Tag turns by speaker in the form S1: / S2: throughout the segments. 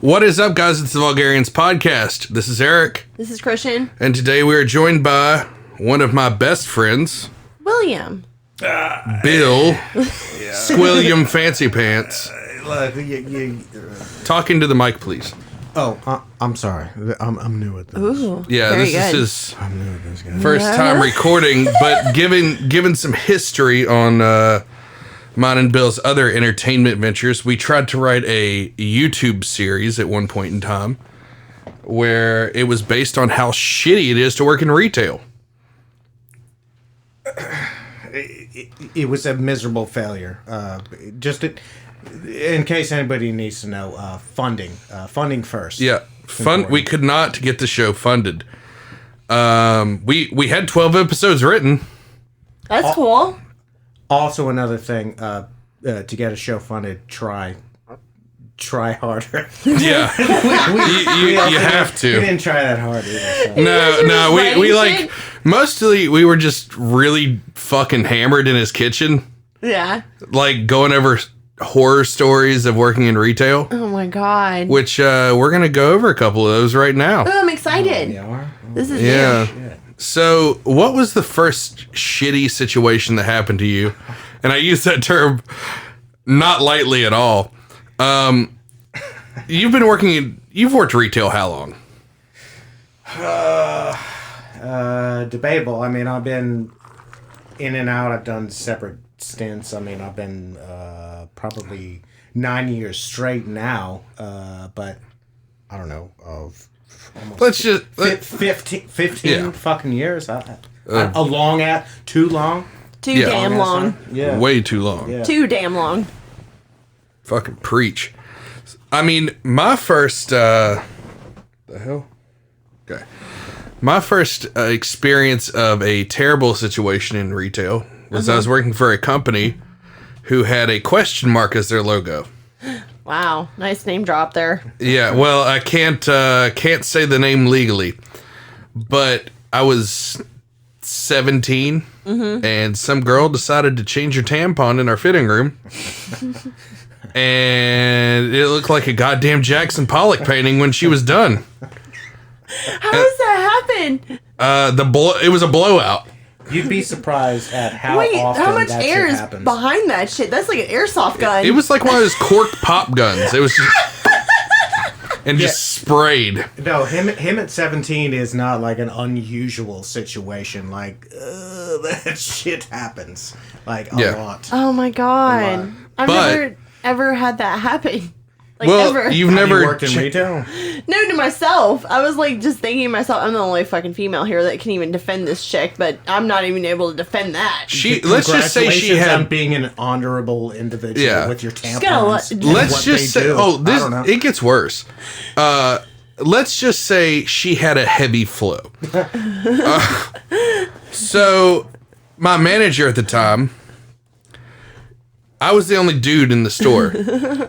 S1: What is up, guys? It's the Vulgarians podcast. This is Eric.
S2: This is Kristian.
S1: And today we are joined by one of my best friends,
S2: William.
S1: Bill. Squilliam Fancy Pants. Talking to the mic, please.
S3: Oh, I'm sorry. I'm new at this.
S2: Ooh,
S1: Yeah,
S2: very
S1: this
S2: good.
S1: is his
S3: I'm new at this, guys.
S1: first time recording, but given some history on mine and Bill's other entertainment ventures, we tried to write a YouTube series at one point in time where it was based on how shitty it is to work in retail.
S3: It was a miserable failure. In case anybody needs to know, funding first.
S1: Yeah, we could not get the show funded. We had 12 episodes written.
S2: That's cool.
S3: Also, another thing, to get a show funded, try harder.
S1: Yeah, you have to.
S3: We didn't try that hard either. So.
S1: No, we like mostly we were just really fucking hammered in his kitchen.
S2: Yeah.
S1: Like going over horror stories of working in retail.
S2: Oh my god.
S1: Which we're gonna go over a couple of those right now.
S2: Oh, I'm excited. This is new.
S1: So, what was the first shitty situation that happened to you? And I use that term not lightly at all. You've worked retail how long?
S3: Debatable. I mean, I've been in and out. I've done separate stints. I mean, I've been probably 9 years straight now. But I don't know.
S1: Let's just
S3: 15 fucking years. Too long.
S2: Too damn long.
S3: Yeah.
S1: Way too long.
S3: Yeah.
S2: Too damn long.
S1: Fucking preach. I mean, my first the hell? Okay. My first experience of a terrible situation in retail was I was working for a company who had a question mark as their logo.
S2: Wow, nice name drop there.
S1: Yeah, well, I can't say the name legally, but I was 17, and some girl decided to change her tampon in our fitting room, and it looked like a goddamn Jackson Pollock painting when she was done.
S2: How does that happen?
S1: It was a blowout.
S3: You'd be surprised at how often
S2: how much
S3: that
S2: air
S3: shit
S2: is
S3: happens.
S2: behind that shit? That's like an airsoft gun.
S1: It was like one of those corked pop guns. It was just and just sprayed.
S3: No, him at 17 is not like an unusual situation. Like that shit happens like a lot.
S2: Oh my god, I've never ever had that happen. Like, ever.
S1: You've never
S3: worked in retail?
S2: No, to myself. I was like just thinking to myself, I'm the only fucking female here that can even defend this chick, but I'm not even able to defend that.
S1: Let's just say she had
S3: on being an honorable individual with your tampons.
S1: Let's just say, it gets worse. Let's just say she had a heavy flow. So, my manager at the time, I was the only dude in the store.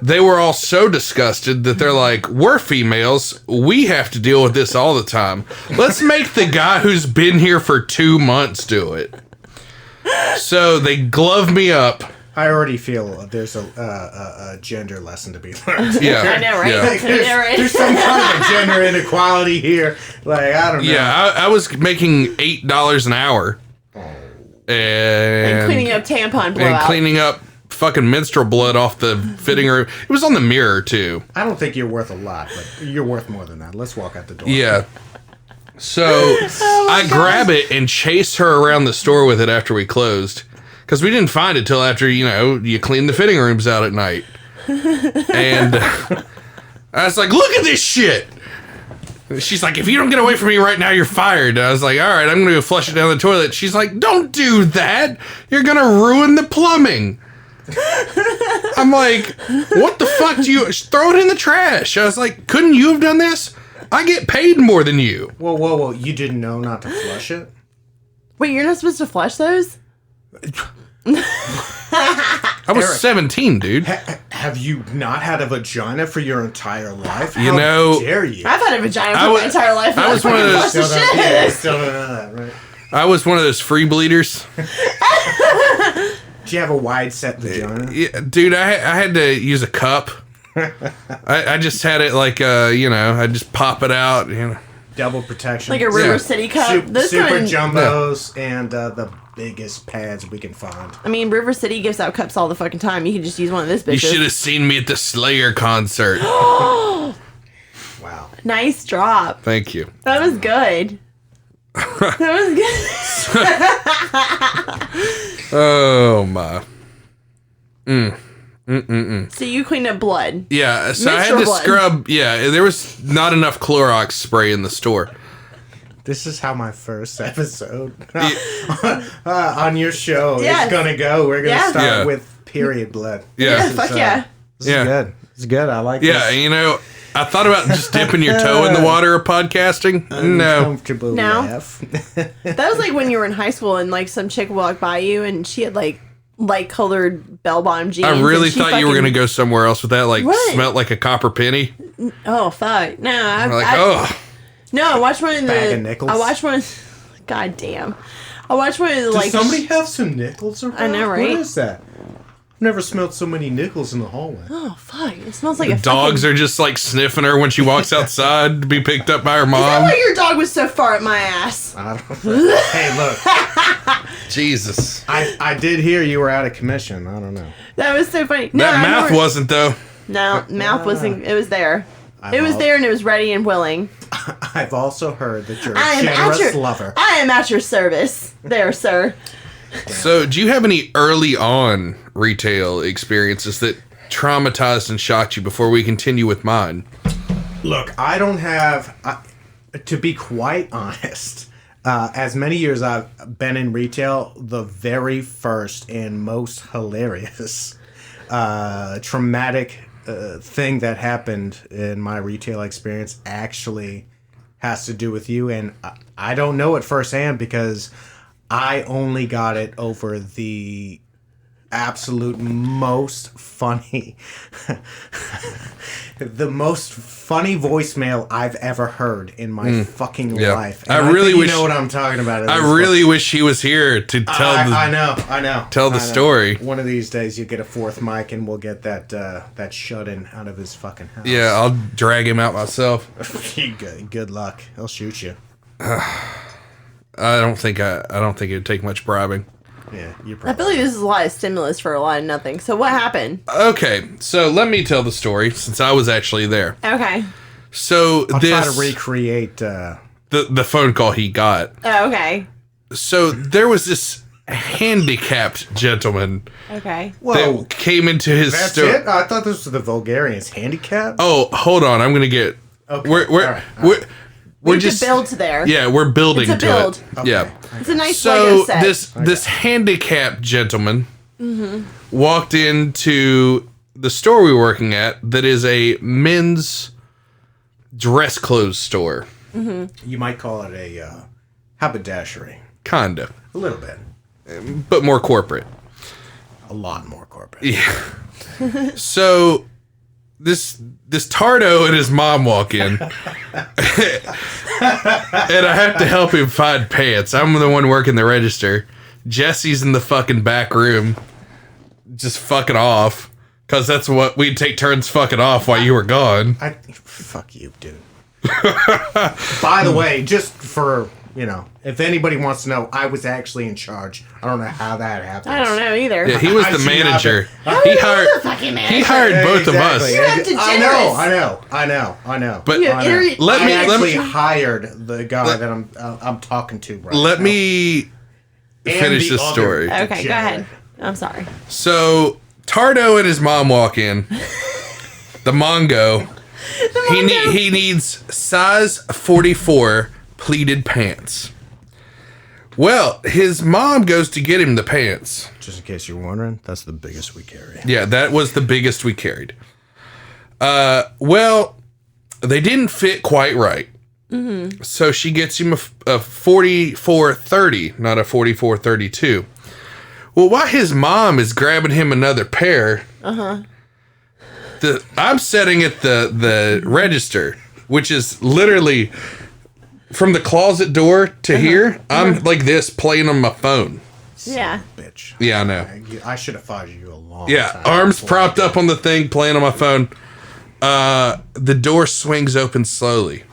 S1: They were all so disgusted that they're like, we're females. We have to deal with this all the time. Let's make the guy who's been here for 2 months do it. So they glove me up.
S3: I already feel there's a gender lesson to be learned.
S1: Yeah.
S2: I know, right?
S3: Yeah. There's some kind of gender inequality here. Like, I don't know.
S1: Yeah, I was making $8 an hour.
S2: And cleaning up tampon blowout.
S1: And cleaning up fucking menstrual blood off the fitting room. It was on the mirror too.
S3: I don't think you're worth a lot, but you're worth more than that. Let's walk out the door.
S1: Yeah. So I grab it and chase her around the store with it after we closed, because we didn't find it till after you clean the fitting rooms out at night. And I was like, "Look at this shit." She's like, "If you don't get away from me right now, you're fired." And I was like, "All right, I'm gonna go flush it down the toilet." She's like, "Don't do that. You're gonna ruin the plumbing." I'm like, what the fuck do you... Throw it in the trash. I was like, couldn't you have done this? I get paid more than you.
S3: Whoa. You didn't know not to flush it?
S2: Wait, you're not supposed to flush those?
S1: I was Eric, 17, dude.
S3: Have you not had a vagina for your entire life?
S1: How
S3: dare you?
S2: I've had a vagina for my entire life.
S1: I was one of those...
S3: Still don't know that, right?
S1: I was one of those free bleeders.
S3: Do you have a wide set vagina?
S1: Yeah, dude, I had to use a cup. I just had it like, I just pop it out,
S3: Double protection.
S2: Like a River City cup.
S3: Super jumbos and the biggest pads we can find.
S2: I mean, River City gives out cups all the fucking time. You can just use one of this bitches.
S1: You should have seen me at the Slayer concert.
S3: Wow.
S2: Nice drop.
S1: Thank you.
S2: That was good.
S1: Oh, my.
S2: So you cleaned up blood.
S1: Yeah, so I had
S2: Menstrual
S1: to
S2: blood.
S1: scrub. Yeah, there was not enough Clorox spray in the store.
S3: This is how my first episode on your show
S2: Yes.
S3: is gonna go. We're gonna start
S1: Yeah.
S3: with period blood.
S1: Yeah.
S2: Fuck yeah.
S3: This is good. It's good. I like
S1: Yeah,
S3: this.
S1: I thought about just dipping your toe in the water of podcasting. No.
S3: Uncomfortable
S2: No.
S3: laugh.
S2: That was like when you were in high school and like some chick walked by you and she had like light colored bell bottom jeans.
S1: I really
S2: and she
S1: thought you were going to go somewhere else with that. Like,
S2: What?
S1: smelled like a copper penny.
S2: Oh fuck! No,
S1: I'm like, oh.
S2: no. I watched one of
S3: Bag
S2: the.
S3: of nickels?
S2: I watched one. God damn! I watched one of the like.
S3: Does somebody have some nickels around?
S2: I know, right?
S3: What is that? I've never smelled so many nickels in the hallway.
S2: Oh fuck! It smells like a
S1: Dogs
S2: fucking,
S1: are just like sniffing her when she walks outside to be picked up by her
S2: Is that
S1: mom.
S2: why your dog was so far at my ass?
S3: I don't Hey, look.
S1: Jesus.
S3: I did hear you were out of commission. I don't know.
S2: That was so funny. No,
S1: That
S2: I
S1: mouth
S2: remember-
S1: wasn't, though.
S2: No, mouth wasn't. It was there. It was
S3: all-
S2: there and it was ready and willing.
S3: I've also heard that you're a
S2: I am
S3: generous
S2: at your
S3: lover.
S2: I am at your service, there, sir.
S1: So, do you have any early on retail experiences that traumatized and shocked you before we continue with mine?
S3: Look, I don't have, to be quite honest, as many years I've been in retail, the very first and most hilarious, traumatic thing that happened in my retail experience actually has to do with you. And I don't know it firsthand because I only got it over the absolute most funny the most funny voicemail I've ever heard in my fucking life. And
S1: I really
S3: think
S1: wish
S3: you know what I'm talking about. at
S1: I
S3: this
S1: really
S3: point.
S1: wish he was here to tell
S3: I know.
S1: tell the story.
S3: One of these days you get a fourth mic and we'll get that shut-in out of his fucking house.
S1: Yeah, I'll drag him out myself.
S3: Good luck. He'll shoot you.
S1: I don't think it'd take much bribing.
S3: Yeah, you
S2: I
S3: probably.
S2: feel like this is a lot of stimulus for a lot of nothing. So what happened?
S1: Okay, so let me tell the story since I was actually there.
S2: Okay.
S1: So
S3: I'll try to
S1: this
S3: recreate.
S1: the phone call he got.
S2: Oh, okay.
S1: So there was this handicapped gentleman
S2: Okay.
S3: Whoa,
S1: that came into his
S3: that's
S1: store.
S3: it? I thought this was the Vulgarians handicap.
S1: Oh, hold on, I'm gonna get.
S3: Okay,
S1: We're
S3: all right.
S1: we're
S2: We
S1: just
S2: could build to there.
S1: Yeah, we're building
S2: It's a
S1: to
S2: build.
S1: it.
S3: Okay.
S1: Yeah.
S2: It's a nice Lego
S1: So
S2: set.
S1: this handicapped gentleman walked into the store we were working at that is a men's dress clothes store.
S3: You might call it a haberdashery.
S1: Kinda.
S3: A little bit.
S1: But more corporate.
S3: A lot more corporate.
S1: Yeah. So this Tardo and his mom walk in. And I have to help him find pants. I'm the one working the register. Jesse's in the fucking back room just fucking off. Because that's what we'd take turns fucking off while you were gone.
S3: Fuck you, dude. By the way, just for, if anybody wants to know, I was actually in charge. I don't know how that happened.
S2: I don't know either.
S1: Yeah, he was
S3: I
S1: the
S3: should not
S1: manager.
S3: have-
S1: He hired
S2: fucking
S1: he hired both of us.
S2: You have to
S3: I know.
S1: But
S2: You
S3: I know.
S2: idiot.
S1: Let
S3: I
S1: me-
S3: actually hired the guy that I'm talking to right
S1: let
S3: now.
S1: me
S3: And
S1: finish
S3: the
S1: this
S3: other
S1: story.
S2: Okay, go
S3: degenerate.
S2: ahead. I'm sorry.
S1: So Tardo and his mom walk in. The Mongo. He needs size 44 pleated pants. Well, his mom goes to get him the pants.
S3: Just in case you're wondering, that's the biggest we carry.
S1: Yeah, that was the biggest we carried. Well, they didn't fit quite right. So she gets him a 44-30, not a 44-32. Well, while his mom is grabbing him another pair, I'm sitting at the register, which is literally from the closet door to here. I'm like this playing on my phone.
S2: Yeah.
S3: Bitch.
S1: Yeah, I know.
S3: I should have fired you a long
S1: Yeah,
S3: time
S1: arms
S3: before.
S1: propped up on the thing, playing on my phone. The door swings open slowly.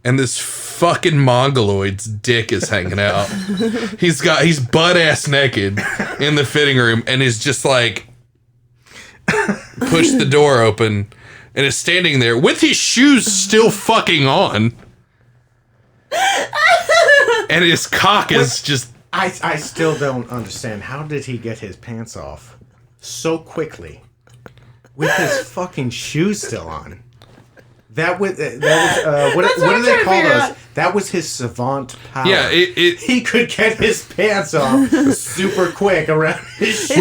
S1: And this fucking mongoloid's dick is hanging out. He's butt ass naked in the fitting room and is just like pushed the door open and is standing there with his shoes still fucking on. And his cock is just...
S3: I still don't understand. How did he get his pants off so quickly with his fucking shoes still on? That was what do they call those? That was his savant power.
S1: Yeah,
S3: he could get his pants off super quick around his shoes.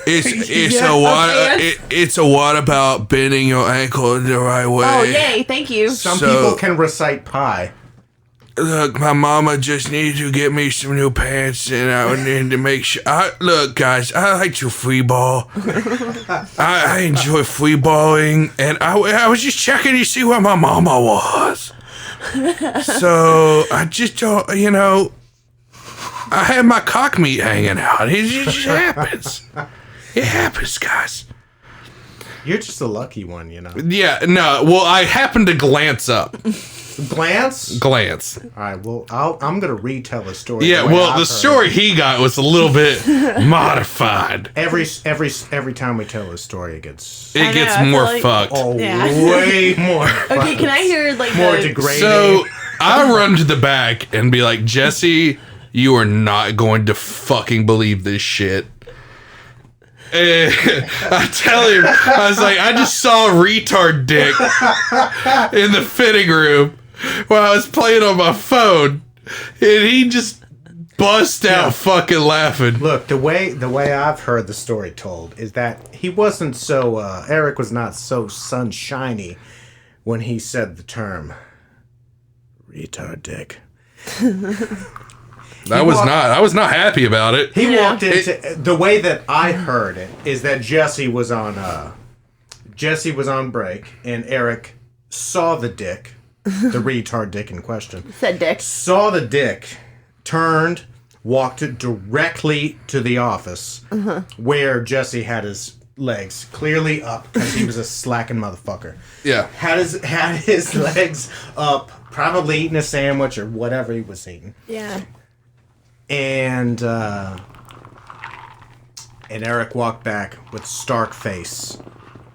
S1: It's a what about bending your ankle the right way?
S2: Oh, yay, thank you.
S3: Some people can recite pi.
S1: Look, my mama just needed to get me some new pants, and I would need to make sure. Look, guys, I like to free ball. I enjoy free balling, and I was just checking to see where my mama was. So I just don't, I had my cock meat hanging out. It just happens. It happens, guys.
S3: You're just a lucky one,
S1: Yeah, no. Well, I happened to glance up.
S3: Glance.
S1: All
S3: right. Well, I'm gonna retell the story.
S1: Yeah. Well, the story he got was a little bit modified.
S3: Every time we tell a story, it gets
S1: more fucked.
S3: Oh, yeah. Way more.
S2: Okay, can I hear
S3: more degrading?
S1: So I run to the back and be like, Jesse, you are not going to fucking believe this shit. And I tell him, I was like, I just saw a retard dick in the fitting room while I was playing on my phone, and he just bust out fucking laughing.
S3: Look, the way I've heard the story told is that he wasn't so Eric was not so sunshiny when he said the term retard dick.
S1: I was not happy about it.
S3: He walked into the way that I heard it is that Jesse was on break and Eric saw the dick, the retard dick in question.
S2: Said dick.
S3: Saw the dick, turned, walked directly to the office where Jesse had his legs clearly up because he was a slacking motherfucker.
S1: Yeah.
S3: Had his legs up, probably eating a sandwich or whatever he was eating.
S2: Yeah.
S3: And Eric walked back with stark face,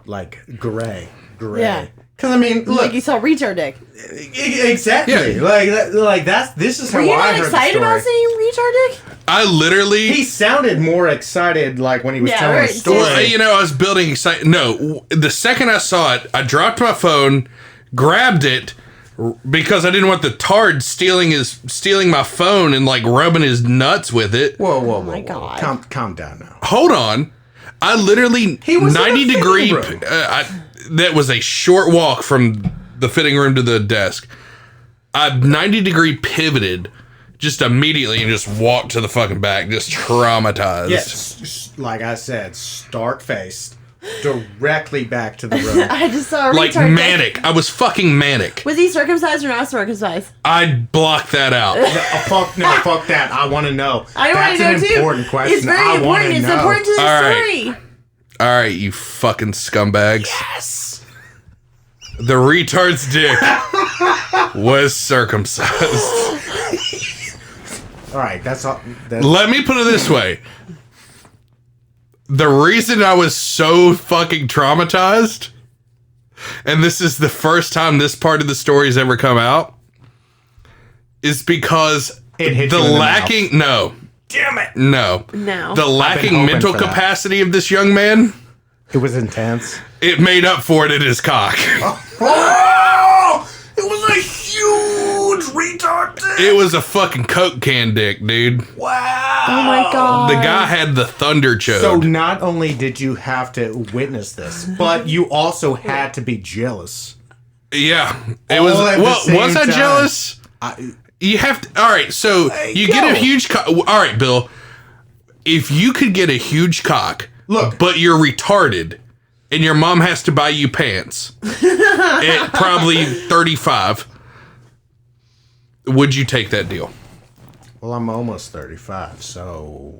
S3: like gray.
S2: Yeah.
S3: Because I mean, look,
S2: like you saw retard dick.
S3: Exactly. Yeah. Like this is how I heard the story. Were you not excited about
S2: seeing retard dick?
S1: I literally.
S3: He sounded more excited, like when he was telling the story.
S1: Well, I was building excitement. No, the second I saw it, I dropped my phone, grabbed it. Because I didn't want the tard stealing my phone and like rubbing his nuts with it.
S3: Whoa!
S2: Oh my God!
S3: Calm down now.
S1: Hold on, I literally 90-degree. That was a short walk from the fitting room to the desk. I 90-degree pivoted just immediately and just walked to the fucking back, just traumatized.
S3: Yes, like I said, stark faced. Directly back to the room.
S2: I just saw a
S1: like manic. Dick. I was fucking manic.
S2: Was he circumcised or not circumcised?
S1: I'd block that out.
S3: Fuck that. I want to know.
S2: I want to know too.
S3: That's an important question.
S2: It's very important. It's important to the story.
S1: All right, you fucking scumbags.
S3: Yes.
S1: The retard's dick was circumcised.
S3: All right, that's all.
S1: Let me put it this way. The reason I was so fucking traumatized, and this is the first time this part of the story has ever come out, is because the lacking... No.
S3: Damn it.
S1: No. The lacking mental capacity of this young man...
S3: It was intense.
S1: It made up for it in his cock.
S3: Oh! It was a huge retard dick.
S1: It was a fucking Coke can dick, dude.
S3: Wow.
S2: Oh my God.
S1: The guy had the thunder chode.
S3: So not only did you have to witness this, but you also had to be jealous.
S1: Yeah. It was. Well, was I jealous? You have to. All right. So you get a huge cock. All right, Bill. If you could get a huge cock, but you're retarded, and your mom has to buy you pants at probably 35, would you take that deal?
S3: Well, I'm almost 35, so...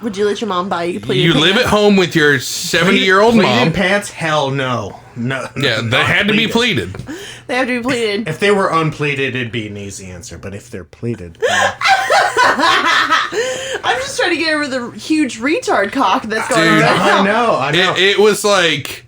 S2: Would you let your mom buy you pleated
S1: You
S2: pants?
S1: live at home with your 70-year-old
S3: pleated
S1: mom.
S3: pants? Hell no. No.
S1: Yeah, they had to be pleated.
S2: They have to be pleated.
S3: If they were unpleated, it'd be an easy answer. But if they're pleated...
S2: I'm just trying to get over the huge retard cock that's going
S1: Dude,
S2: around.
S3: I know.
S1: It was like...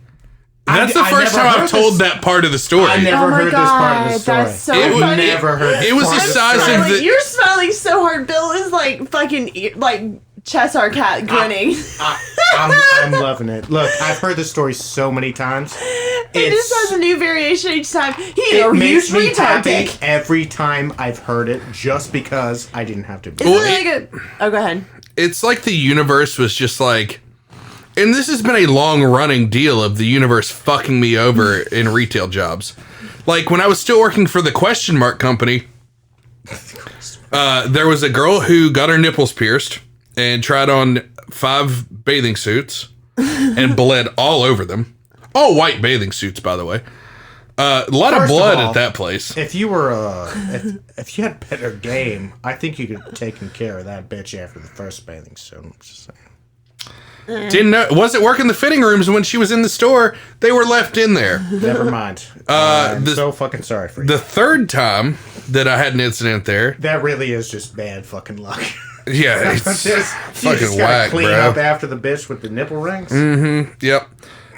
S1: That's the
S3: I
S1: first
S3: never
S1: time I've
S3: heard
S1: told
S3: this.
S1: that part of the story.
S3: I never
S2: Oh my
S3: heard this part of the
S2: God,
S3: story.
S2: that's so
S1: It was-
S2: funny.
S3: Never heard this
S1: It was
S3: part
S1: the
S3: of
S1: size
S3: story.
S1: of
S2: Smiling.
S1: the...
S2: You're smiling so hard. Bill is like fucking like Cheshire cat grinning.
S3: I'm loving it. Look, I've heard this story so many times.
S2: It just has a new variation each time. He had
S3: It
S2: a
S3: makes
S2: huge
S3: me
S2: retard
S3: happy
S2: dick.
S3: every time I've heard it, just because I didn't have to.
S2: Isn't
S1: Well,
S2: it like a... Oh, go ahead.
S1: It's like the universe was just like... And this has been a long-running deal of the universe fucking me over in retail jobs. Like, when I was still working for the Question Mark Company, there was a girl who got her nipples pierced and tried on 5 bathing suits and bled all over them. All white bathing suits, by the way. A lot of
S3: First of
S1: blood
S3: all,
S1: at that place.
S3: If you were if you had better game, I think you could have taken care of that bitch after the first bathing suit. I'm just saying.
S1: Didn't know, wasn't working the fitting rooms when she was in the store. They were left in there.
S3: Never mind. I'm so fucking sorry for you.
S1: The third time that I had an incident there,
S3: That really is just bad fucking luck.
S1: yeah, it's
S3: you
S1: fucking
S3: just gotta
S1: whack,
S3: clean
S1: bro.
S3: up after the bitch with the nipple rings.
S1: Yep.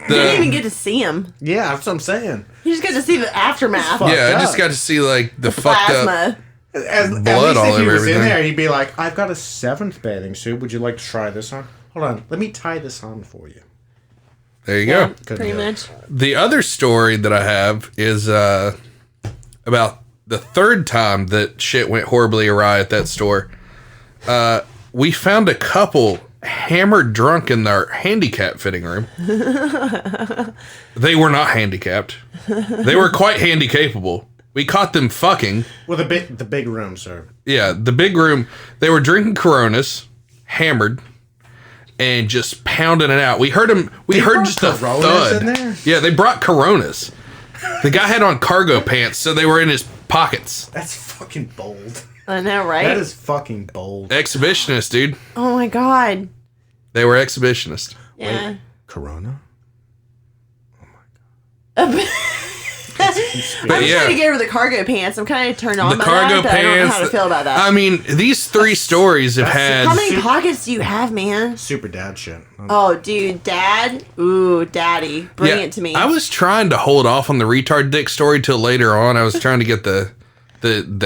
S2: You didn't even get to see him.
S3: Yeah, that's what I'm saying.
S2: You just get to see the aftermath.
S3: Fuck.
S1: Yeah, I
S3: up.
S1: just got to see like the fucked up.
S2: Plasma.
S3: At
S1: Blood
S3: least
S1: all
S3: if he
S1: over
S3: was in
S1: everything.
S3: there, he'd be like, "I've got a 7th bathing suit. Would you like to try this on? Hold on, let me tie this on for you."
S1: There you
S2: Yeah,
S1: go.
S2: pretty much.
S1: The other story that I have is about the third time that shit went horribly awry at that store. We found a couple hammered drunk in their handicap fitting room. They were not handicapped. They were quite handy capable. We caught them fucking.
S3: Well, the big room, sir.
S1: Yeah, the big room. They were drinking Coronas, hammered, and just pounding it out. We heard them. We heard
S3: brought
S1: just a
S3: Coronas
S1: thud.
S3: in there?
S1: Yeah, they brought Coronas. The guy had on cargo pants, so they were in his pockets.
S3: That's fucking bold.
S2: I know, right?
S3: That is fucking bold.
S1: Exhibitionist, dude.
S2: Oh my god.
S1: They were exhibitionist.
S2: Yeah.
S3: Corona?
S2: I'm
S1: yeah.
S2: trying to get over the cargo pants. I'm kind of turned on
S1: The
S2: by
S1: cargo
S2: that, but I don't know
S1: pants.
S2: how to feel about that.
S1: I mean, these 3 stories have had.
S2: How many pockets do you have, man?
S3: Super dad shit.
S2: Oh, dude, dad? Ooh, daddy. Bring
S1: Yeah,
S2: it to me.
S1: I was trying to hold off on the retard dick story till later on. I was trying to get the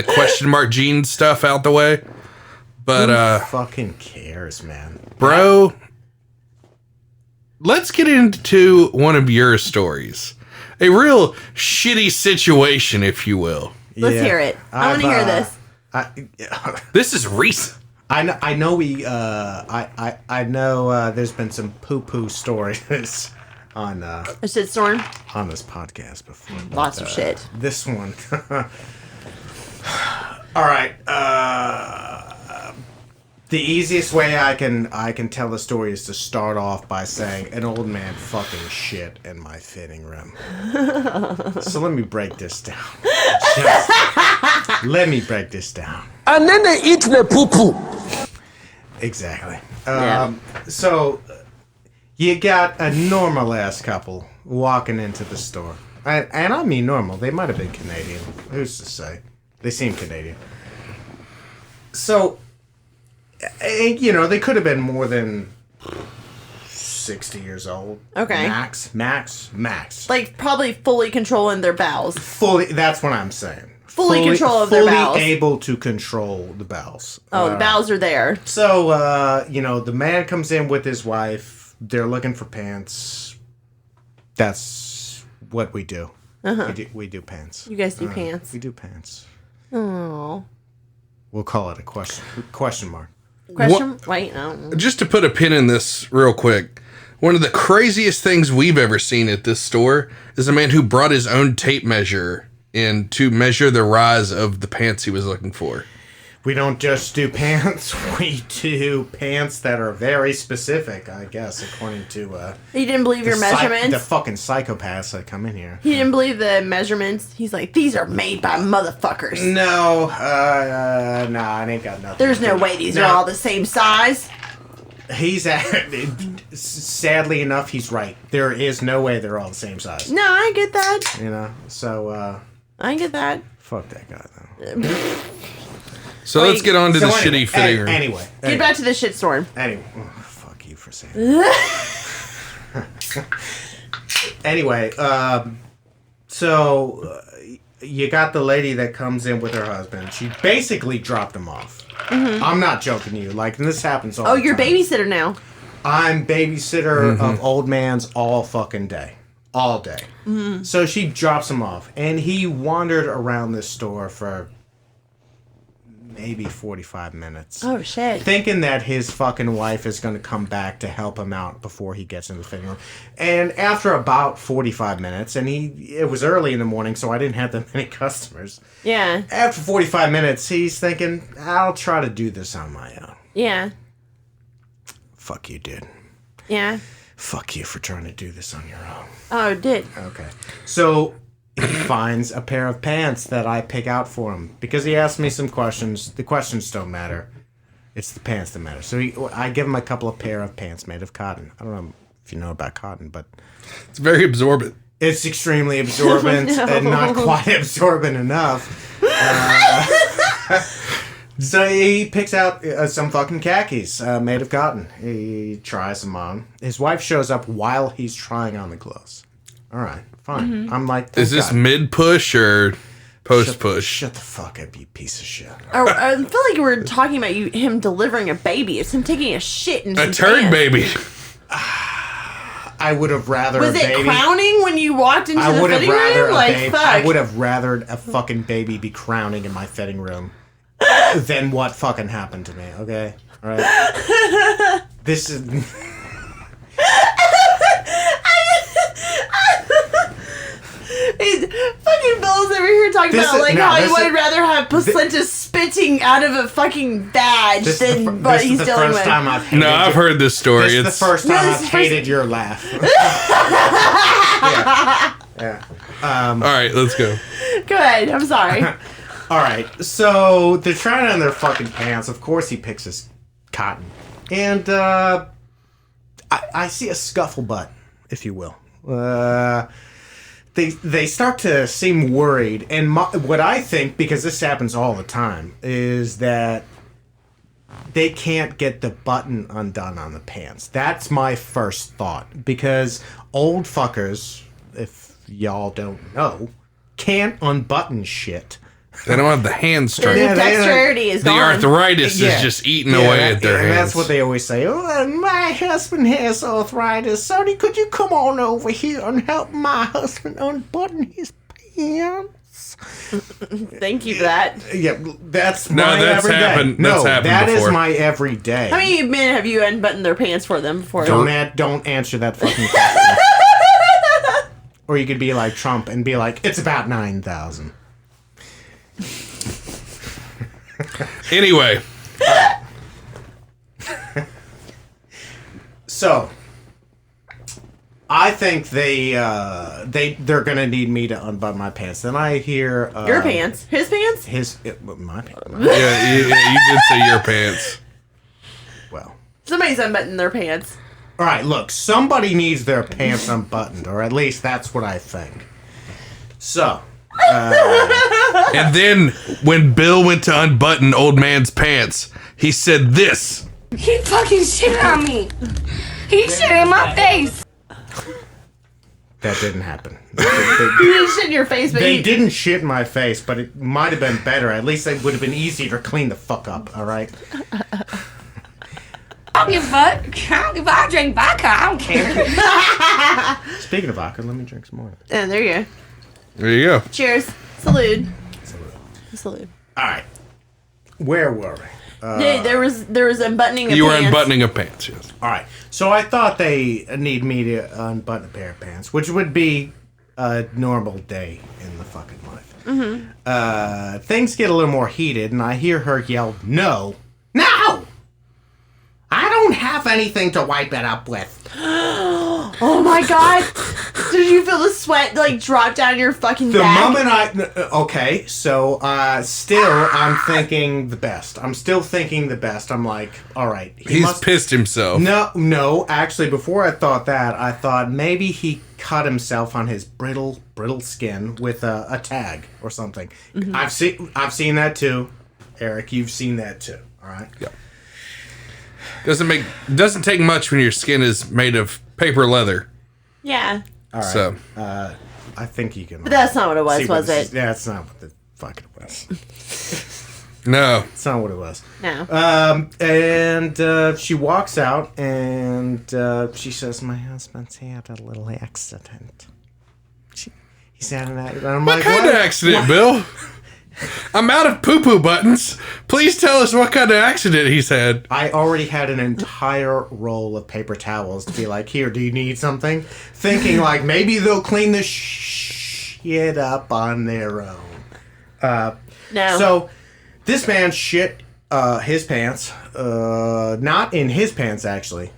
S1: question mark gene stuff out the way. But
S3: Fucking cares, man.
S1: bro, let's get into one of your stories. A real shitty situation, if you will.
S2: Let's hear it. I want to hear this.
S1: This is recent.
S3: I know we I know there's been some poo stories on
S2: A shitstorm?
S3: on this podcast before. but,
S2: Lots of shit.
S3: This one. All right. The easiest way I can tell the story is to start off by saying an old man fucking shit in my fitting room. So let me break this down. Let me break this down.
S4: And then they eat the poo-poo.
S3: Exactly.
S2: Yeah.
S3: So you got a normal ass couple walking into the store, and I mean normal. They might have been Canadian. Who's to say? They seem Canadian. So, you know, they could have been more than 60 years old.
S2: Okay.
S3: Max.
S2: Like, probably fully controlling their bowels.
S3: Fully. That's what I'm saying.
S2: Fully control of their bowels.
S3: Fully able to control the bowels.
S2: Oh, the bowels are there.
S3: So, you know, the man comes in with his wife. They're looking for pants. That's what we do. We do pants.
S2: You guys do pants.
S3: We do pants.
S2: Oh.
S3: We'll call it a question mark.
S2: Question? Wait, no.
S1: Just to put a pin in this real quick, one of the craziest things we've ever seen at this store is a man who brought his own tape measure in to measure the rise of the pants he was looking for.
S3: We don't just do pants. We do pants that are very specific, I guess, according to...
S2: He didn't believe your measurements?
S3: The fucking psychopaths that come in here.
S2: He didn't believe the measurements? He's like, these are made by motherfuckers.
S3: No, nah, I ain't got nothing.
S2: There's no way these are all the same size.
S3: Sadly enough, he's right. There is no way they're all the same size.
S2: No, I get that.
S3: You know, so,
S2: I get that.
S3: fuck that guy, though.
S1: So let's get on to the shitty fitting room.
S3: Anyway.
S2: Get back to the shitstorm.
S3: Anyway. Fuck you for saying that. Anyway, so you got the lady that comes in with her husband. She basically dropped him off. Mm-hmm. I'm not joking to you. Like, this happens all the time.
S2: Oh, you're babysitter now.
S3: I'm babysitter of old man's all fucking day. All day. Mm-hmm. So she drops him off. And he wandered around this store for maybe 45 minutes.
S2: Oh, shit.
S3: Thinking that his fucking wife is going to come back to help him out before he gets in the fitting room. And after about 45 minutes, and it was early in the morning, so I didn't have that many customers.
S2: Yeah.
S3: After 45 minutes, he's thinking, I'll try to do this on my own.
S2: Yeah.
S3: Fuck you, dude.
S2: Yeah.
S3: Fuck you for trying to do this on your own.
S2: Oh, did.
S3: Okay. So he finds a pair of pants that I pick out for him because he asked me some questions. The questions don't matter. It's the pants that matter. So I give him a couple of pair of pants made of cotton. I don't know if you know about cotton, but
S1: it's very absorbent.
S3: It's extremely absorbent and not quite absorbent enough. So he picks out some fucking khakis made of cotton. He tries them on. His wife shows up while he's trying on the clothes. All right, fine. Mm-hmm. I'm like,
S1: is this mid-push or post-push?
S3: Shut the fuck up, you piece of shit.
S2: I feel like we're talking about him delivering a baby. It's him taking a shit in
S1: a turd
S2: pants.
S1: baby.
S3: I would have rather
S2: Was it crowning when you walked into the fitting room? Like, fuck.
S3: I would have rathered a fucking baby be crowning in my fitting room than what fucking happened to me, okay? All right? This is...
S2: Fucking Bill's over here talking about how he would rather have placenta spitting out of a fucking badge than what he's dealing with.
S1: I've heard this story.
S3: This is the first time I've hated your laugh. Yeah.
S1: All right, let's go.
S2: Go ahead. I'm sorry.
S3: All right. So they're trying on their fucking pants. Of course, he picks his cotton, and I see a scufflebutt, if you will. They start to seem worried, and what I think, because this happens all the time, is that they can't get the button undone on the pants. That's my first thought, because old fuckers, if y'all don't know, can't unbutton shit.
S1: They don't have the hand strength.
S2: The dexterity is gone.
S1: The arthritis is just eating away at their hands.
S3: That's what they always say. Oh, my husband has arthritis. Sonny, could you come on over here and help my husband unbutton his pants?
S2: Thank you for that.
S3: Yeah, that's my everyday. That is my everyday.
S2: How many men have you unbuttoned their pants for them before?
S3: Don't answer that fucking question. Or you could be like Trump and be like, it's about 9,000.
S1: Anyway.
S3: So I think they're gonna need me to unbutton my pants. Then I hear
S2: your pants, his pants,
S3: my pants.
S1: Yeah, you did say your pants.
S3: Well,
S2: somebody's unbuttoning their pants.
S3: All right, look, somebody needs their pants unbuttoned, or at least that's what I think. So.
S1: And then when Bill went to unbutton old man's pants, he said this.
S5: He fucking shit on me. He shit in my face.
S3: That didn't happen.
S2: He didn't shit in your face, but
S3: they didn't shit in my face, but it might have been better. At least it would have been easier to clean the fuck up, all right?
S5: I don't give a fuck. I don't give a fuck. I drink vodka. I don't care.
S3: Speaking of vodka, let me drink some more.
S2: And there you go.
S1: There you go.
S2: Cheers. Salute. Salute.
S3: All right. Where were we?
S2: There was unbuttoning of pants.
S1: You were unbuttoning of pants, yes.
S3: All right. So I thought they need me to unbutton a pair of pants, which would be a normal day in the fucking life. Things get a little more heated, and I hear her yell, "No! No! I don't have anything to wipe it up with."
S2: Oh my god! Did you feel the sweat like drop down your fucking
S3: The
S2: back?
S3: moment okay, so still I'm thinking the best. I'm still thinking the best. I'm like, all right,
S1: He's pissed himself.
S3: No. Actually, before I thought that, I thought maybe he cut himself on his brittle skin with a tag or something. I've seen that too, Eric. You've seen that too. All right.
S1: Yeah. Doesn't take much when your skin is made of paper leather.
S2: Yeah.
S3: All right.
S1: So
S3: I think you can.
S2: But that's not what it was it?
S3: Yeah, it's not what the fuck it was.
S1: no.
S3: It's not what it was.
S2: No.
S3: And she walks out and she says, "My husband's had a little accident." He's had an accident. I'm
S1: What
S3: like,
S1: kind of accident, Bill? I'm out of poo-poo buttons. Please tell us what kind of accident he's had.
S3: I already had an entire roll of paper towels to be like, "Here, do you need something?" Thinking like maybe they'll clean this shit up on their own.
S2: No.
S3: So this man shit his pants, not in his pants actually,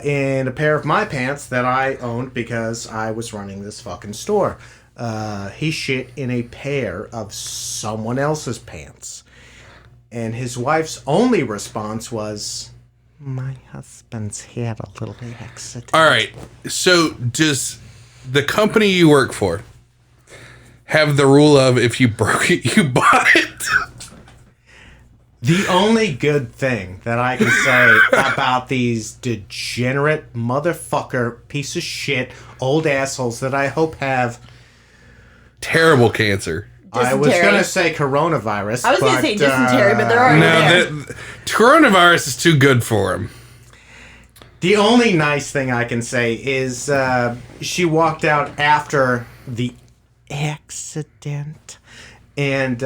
S3: in a pair of my pants that I owned because I was running this fucking store. He shit in a pair of someone else's pants. And his wife's only response was, "My husband's had a little accident."
S1: All right. So does the company you work for have the rule of if you broke it, you bought it?
S3: The only good thing that I can say about these degenerate motherfucker piece of shit old assholes that I hope have
S1: Terrible cancer.
S3: I was
S2: Dysentery.
S3: going to say coronavirus.
S2: I was going to say dysentery, but they're already there.
S1: No, coronavirus is too good for him.
S3: The only nice thing I can say is she walked out after the accident, and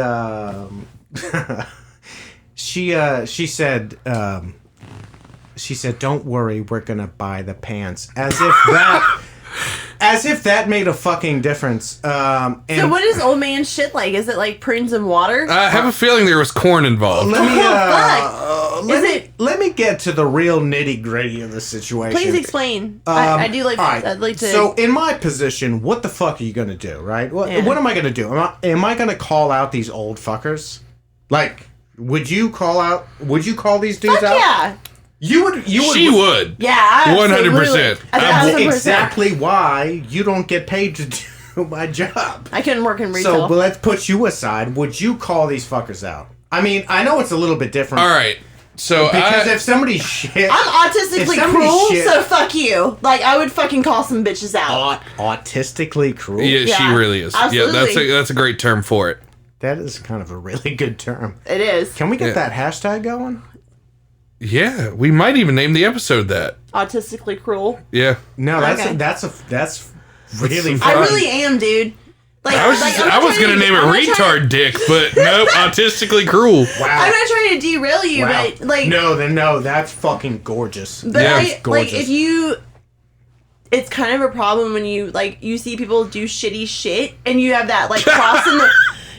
S3: she said, "Don't worry, we're gonna buy the pants." As if that made a fucking difference. And
S2: So what is old man shit like? Is it like prunes and water?
S1: I have a feeling there was corn involved.
S3: Let me get to the real nitty gritty of the situation.
S2: Please explain. I do like.
S3: All right.
S2: I'd like to.
S3: So in my position, what the fuck are you gonna do, right? What am I gonna do? Am I gonna call out these old fuckers? Like, would you call these dudes
S2: fuck
S3: out?
S2: yeah.
S3: You would.
S1: She would.
S2: Yeah.
S1: 100%.
S3: That's exactly why you don't get paid to do my job.
S2: I couldn't work in retail.
S3: So, but let's put you aside. Would you call these fuckers out? I mean, I know it's a little bit different.
S1: All right. So
S3: Because if somebody shit...
S2: I'm autistically cruel, so fuck you. Like, I would fucking call some bitches out.
S3: Autistically cruel?
S1: Yeah, she really is.
S2: Absolutely.
S1: Yeah, that's a great term for it.
S3: That is kind of a really good term.
S2: It is.
S3: Can we get that hashtag going?
S1: Yeah, we might even name the episode that.
S2: Autistically cruel.
S1: Yeah.
S3: No,
S2: Okay.
S3: that's really
S2: I
S3: fun.
S2: really am, dude. Like,
S1: I was gonna name it retard dick, but nope, autistically cruel.
S3: Wow.
S2: I'm not trying to derail you,
S3: Wow.
S2: but like,
S3: No, that's fucking gorgeous.
S2: but
S1: Yeah.
S2: I,
S3: Gorgeous.
S2: like if you, it's kind of a problem when you like you see people do shitty shit and you have that like cross in the.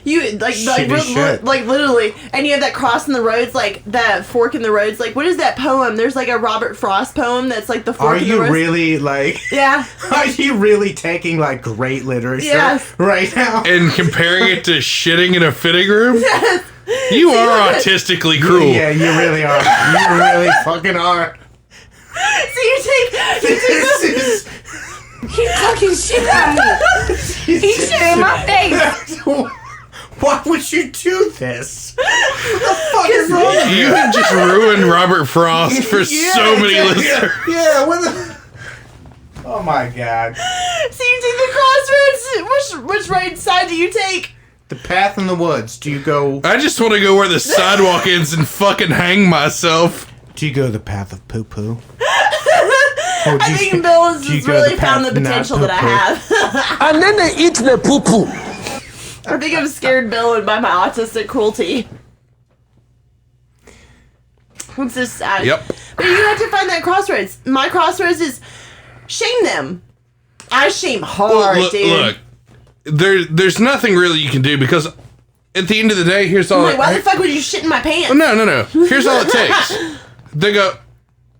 S2: You like
S3: shit.
S2: like literally, and you have that cross in the roads, like that fork in the roads. Like, what is that poem? There's like a Robert Frost poem that's like the fork
S3: Are
S2: in the
S3: you
S2: roads.
S3: really like?
S2: Yeah.
S3: Are you really taking like great literature
S2: Yes.
S3: right now?
S1: And comparing it to shitting in a fitting room? Yes. You are autistically cruel.
S3: Yeah, you really are. You really fucking are.
S2: So you take
S3: This is.
S5: He fucking shit on me. He shit in my face.
S3: Why would you do this? What the fuck is wrong with
S1: You have just ruined Robert Frost for so many listeners.
S3: Yeah, what the... Oh my god.
S2: So you take the crossroads. Which right side do you take?
S3: The path in the woods. Do you go...
S1: I just want to go where the sidewalk ends and fucking hang myself.
S3: Do you go the path of poo-poo?
S2: I think Bill has
S3: do you
S2: just
S3: go
S2: really
S3: the
S2: found the
S3: path not
S2: potential that I have.
S4: And then they eat the poo-poo.
S2: I think I've scared Bill by my autistic cruelty. It's just sad.
S1: Yep.
S2: But you have to find that crossroads. My crossroads is shame them. I shame hard, dude.
S1: Look, there's nothing really you can do because at the end of the day, here's all.
S2: I'm like, why the fuck would you shit in my pants?
S1: No. Here's all it takes. They go,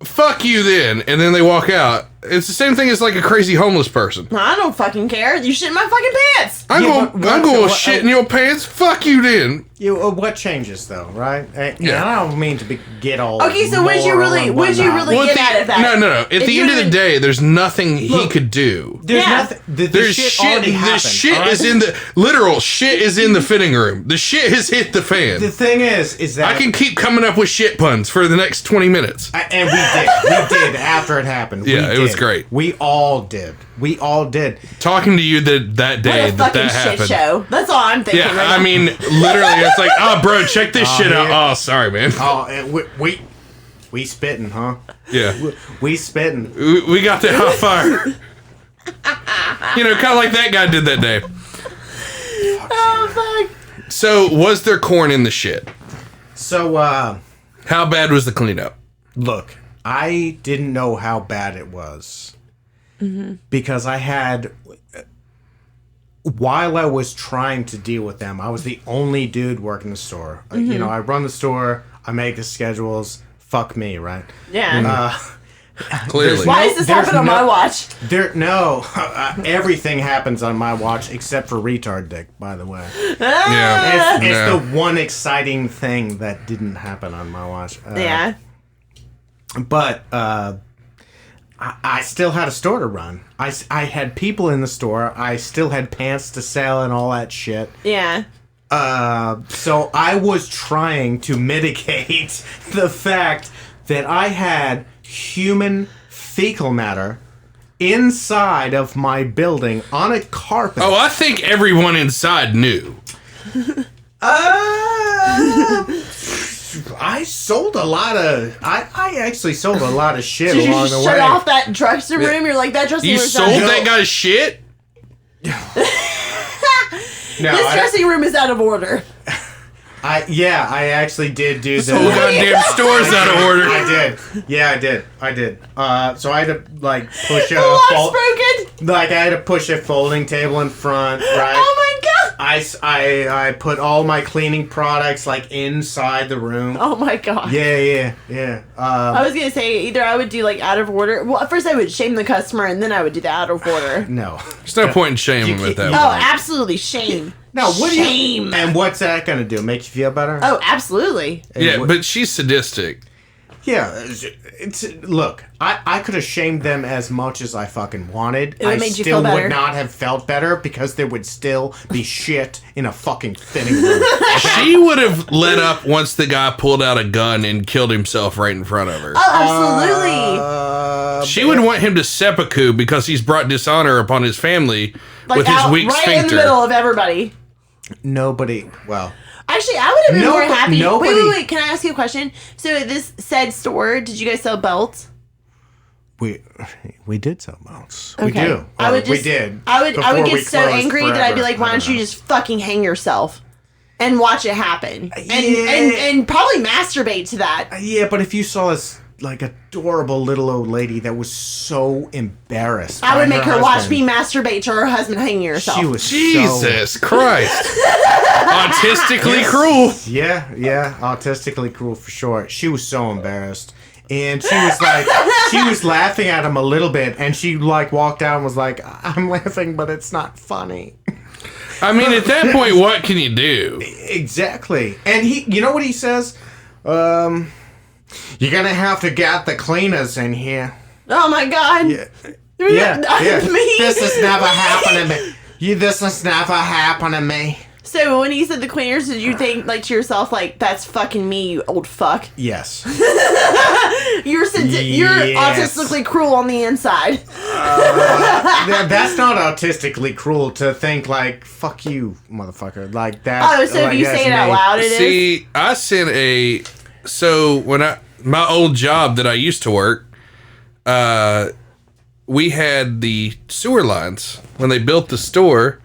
S1: fuck you then, and then they walk out. It's the same thing as like a crazy homeless person.
S2: I don't fucking care. You shit in my fucking pants.
S1: I'm going to shit in your pants. Fuck you then.
S3: What changes though, right? I don't mean to get all.
S2: Okay, so would you really get at it?
S1: No. At the end of the day, there's nothing he could do.
S3: There's nothing. The shit already happened.
S1: The shit is in the literal shit is in the fitting room. The shit has hit the fan.
S3: The thing is that
S1: I can keep coming up with shit puns for the next 20 minutes.
S3: And we did after it happened.
S1: Yeah, it was great.
S3: We all did.
S1: Talking to you that day
S2: what a fucking
S1: happened.
S2: shit show. That's all I'm thinking.
S1: Yeah,
S2: right
S1: I
S2: now.
S1: mean, literally, it's like, oh, bro, check this shit out. Oh, sorry, man.
S3: Oh, we spitting, huh?
S1: Yeah,
S3: we spitting.
S1: we got that hot fire. Kind of like that guy did that day.
S2: Oh fuck.
S1: So, was there corn in the shit?
S3: So,
S1: how bad was the cleanup?
S3: Look, I didn't know how bad it was because I had. While I was trying to deal with them, I was the only dude working the store. I run the store. I make the schedules. Fuck me, right?
S2: Yeah.
S1: Clearly.
S2: Why is this happening on my watch?
S3: Everything happens on my watch except for retard dick, by the way.
S1: Yeah.
S3: It's the one exciting thing that didn't happen on my watch.
S2: Yeah.
S3: But I still had a store to run. I had people in the store. I still had pants to sell and all that shit.
S2: Yeah.
S3: So I was trying to mitigate the fact that I had human fecal matter inside of my building on a carpet.
S1: Oh, I think everyone inside knew.
S3: I sold a lot of. I actually sold a lot of shit
S2: Did
S3: along
S2: you
S3: the way.
S2: shut off that dressing room? You're like, that dressing
S1: You
S2: room.
S1: sold that guy's shit?
S3: No,
S2: This dressing room is out of order.
S3: I actually did do
S1: The whole goddamn store's out of order.
S3: I did. Yeah, I did. So I had to push
S2: The lock's broken.
S3: I had to push a folding table in front, right?
S2: Oh my god.
S3: I put all my cleaning products inside the room.
S2: Oh my god.
S3: Yeah.
S2: I was gonna say either I would do out of order. Well, at first I would shame the customer, and then I would do the out of order.
S3: No.
S1: There's no point in shaming him at that
S2: Oh,
S1: point.
S2: absolutely shame.
S3: No, what
S2: shame.
S3: And what's that gonna do? Make you feel better?
S2: Oh, absolutely.
S1: Yeah, but she's sadistic.
S3: Yeah, look, I could have shamed them as much as I fucking wanted.
S2: It would
S3: I
S2: made you
S3: still
S2: feel better.
S3: would not have felt better because there would still be shit in a fucking fitting room.
S1: She would have let up once the guy pulled out a gun and killed himself right in front of her.
S2: Oh, absolutely.
S1: She would want him to seppuku because he's brought dishonor upon his family with his
S2: out,
S1: weak
S2: right
S1: sphincter.
S2: in the middle of everybody.
S3: Nobody, well...
S2: Actually, I would have been more happy.
S3: nobody-
S2: Wait. Can I ask you a question? So at this said store, did you guys sell belts?
S3: We did sell belts.
S2: Okay.
S3: We do. We did.
S2: I would
S3: before we
S2: get so
S3: closed
S2: angry that I'd be like, why
S3: forever.
S2: don't you just fucking hang yourself and watch it happen?
S3: Yeah.
S2: And probably masturbate to that.
S3: Yeah, but if you saw this adorable little old lady that was so embarrassed,
S2: I
S3: by
S2: would make her watch
S3: husband.
S2: me masturbate to her husband hanging herself.
S3: She was
S1: Jesus Christ. Autistically cruel.
S3: Yeah, autistically cruel for sure. She was so embarrassed. And she was laughing at him a little bit, and she walked out and was like, I'm laughing, but it's not funny.
S1: I mean, at that point, what can you do?
S3: Exactly. And you know what he says? You're gonna have to get the cleaners in here.
S2: Oh my god.
S3: Yeah.
S2: Me?
S3: This has never happened to me. This has never happened to me.
S2: So when he said the cleaners, did you think to yourself that's fucking me, you old fuck?
S3: Yes.
S2: You're autistically cruel on the inside.
S3: That's not autistically cruel to think fuck you, motherfucker. Like that.
S2: Oh, so if you say it out loud, it is?
S1: See, I sent when my old job that I used to work, we had the sewer lines. When they built the store,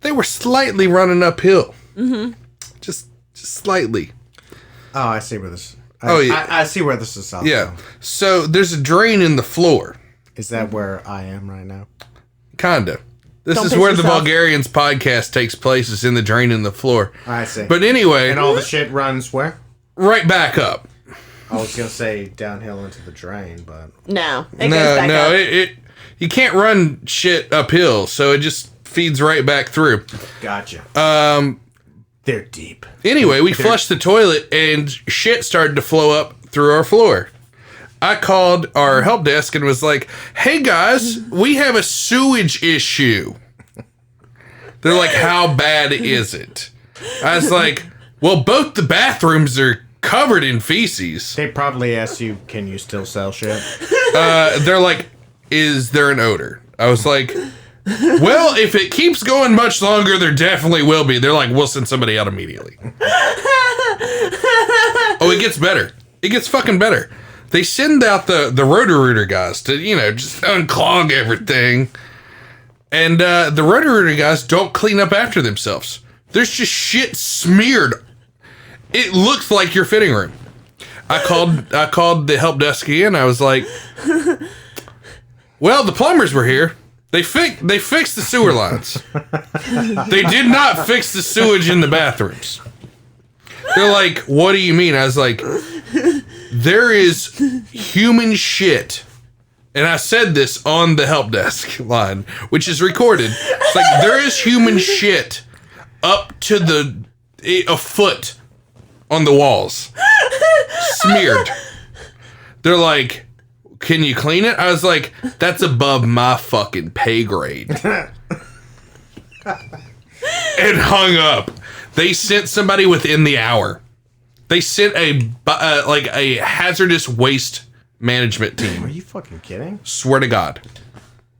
S1: they were slightly running uphill. Mm-hmm. Just slightly.
S3: Oh, I see where this.
S1: Yeah.
S3: I see where this is.
S1: Yeah. So there's a drain in the floor.
S3: Is that where I am right now?
S1: Kinda. This
S2: Don't
S1: is
S2: piss
S1: where the
S2: yourself.
S1: Vulgarians podcast takes place, is in the drain in the floor.
S3: I see.
S1: But anyway,
S3: And all the shit runs where?
S1: right back up.
S3: I was gonna say downhill into the drain, but
S2: No, it goes back
S1: No,
S2: up.
S1: it you can't run shit uphill, so it just feeds right back through.
S3: gotcha. They're deep.
S1: Anyway, we flushed the toilet and shit started to flow up through our floor. I called our help desk and was like, "Hey guys, we have a sewage issue." They're like, "How bad is it?" I was like, "Well, both the bathrooms are covered in feces."
S3: They probably asked you, "Can you still sell shit?"
S1: They're like, "Is there an odor?" I was like, "Well, if it keeps going much longer, there definitely will be." They're like, "We'll send somebody out immediately." Oh, it gets better. It gets fucking better. They send out the Roto-Rooter guys to, just unclog everything. And the Roto-Rooter guys don't clean up after themselves. There's just shit smeared. It looks like your fitting room. I called the help desk again. I was like, "Well, the plumbers were here. They fixed the sewer lines. They did not fix the sewage in the bathrooms." They're like, "What do you mean?" I was like, "There is human shit." And I said this on the help desk line, which is recorded. It's like, there is human shit up to a foot on the walls. Smeared. They're like, "Can you clean it?" I was like, "That's above my fucking pay grade." And hung up. They sent somebody within the hour. They sent a hazardous waste management
S3: Are
S1: team.
S3: you fucking kidding?
S1: Swear to God.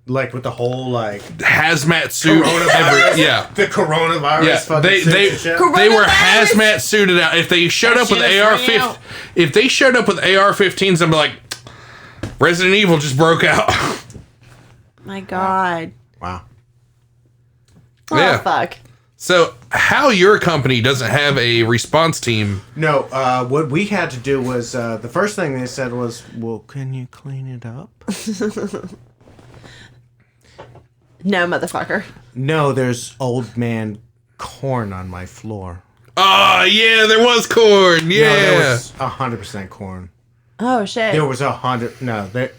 S3: Like with the whole
S1: Hazmat suit.
S3: coronavirus.
S1: Yeah.
S3: The coronavirus.
S1: Yeah,
S3: fucking
S1: they
S3: suits and shit.
S1: they were
S2: Coronavirus?
S1: hazmat suited out. If they showed up with
S2: shit is running out.
S1: if they showed up with AR-15s, I'd be like, Resident Evil just broke out.
S2: My God.
S3: Wow.
S2: Oh,
S1: Yeah.
S2: fuck.
S1: So, how your company doesn't have a response team?
S3: No, what we had to do was the first thing they said was, "Well, can you clean it up?"
S2: No, motherfucker.
S3: No, there's old man corn on my floor.
S1: Oh, yeah, there was corn. Yeah.
S3: No, there was 100% corn.
S2: Oh, shit.
S3: There was 100. No, there.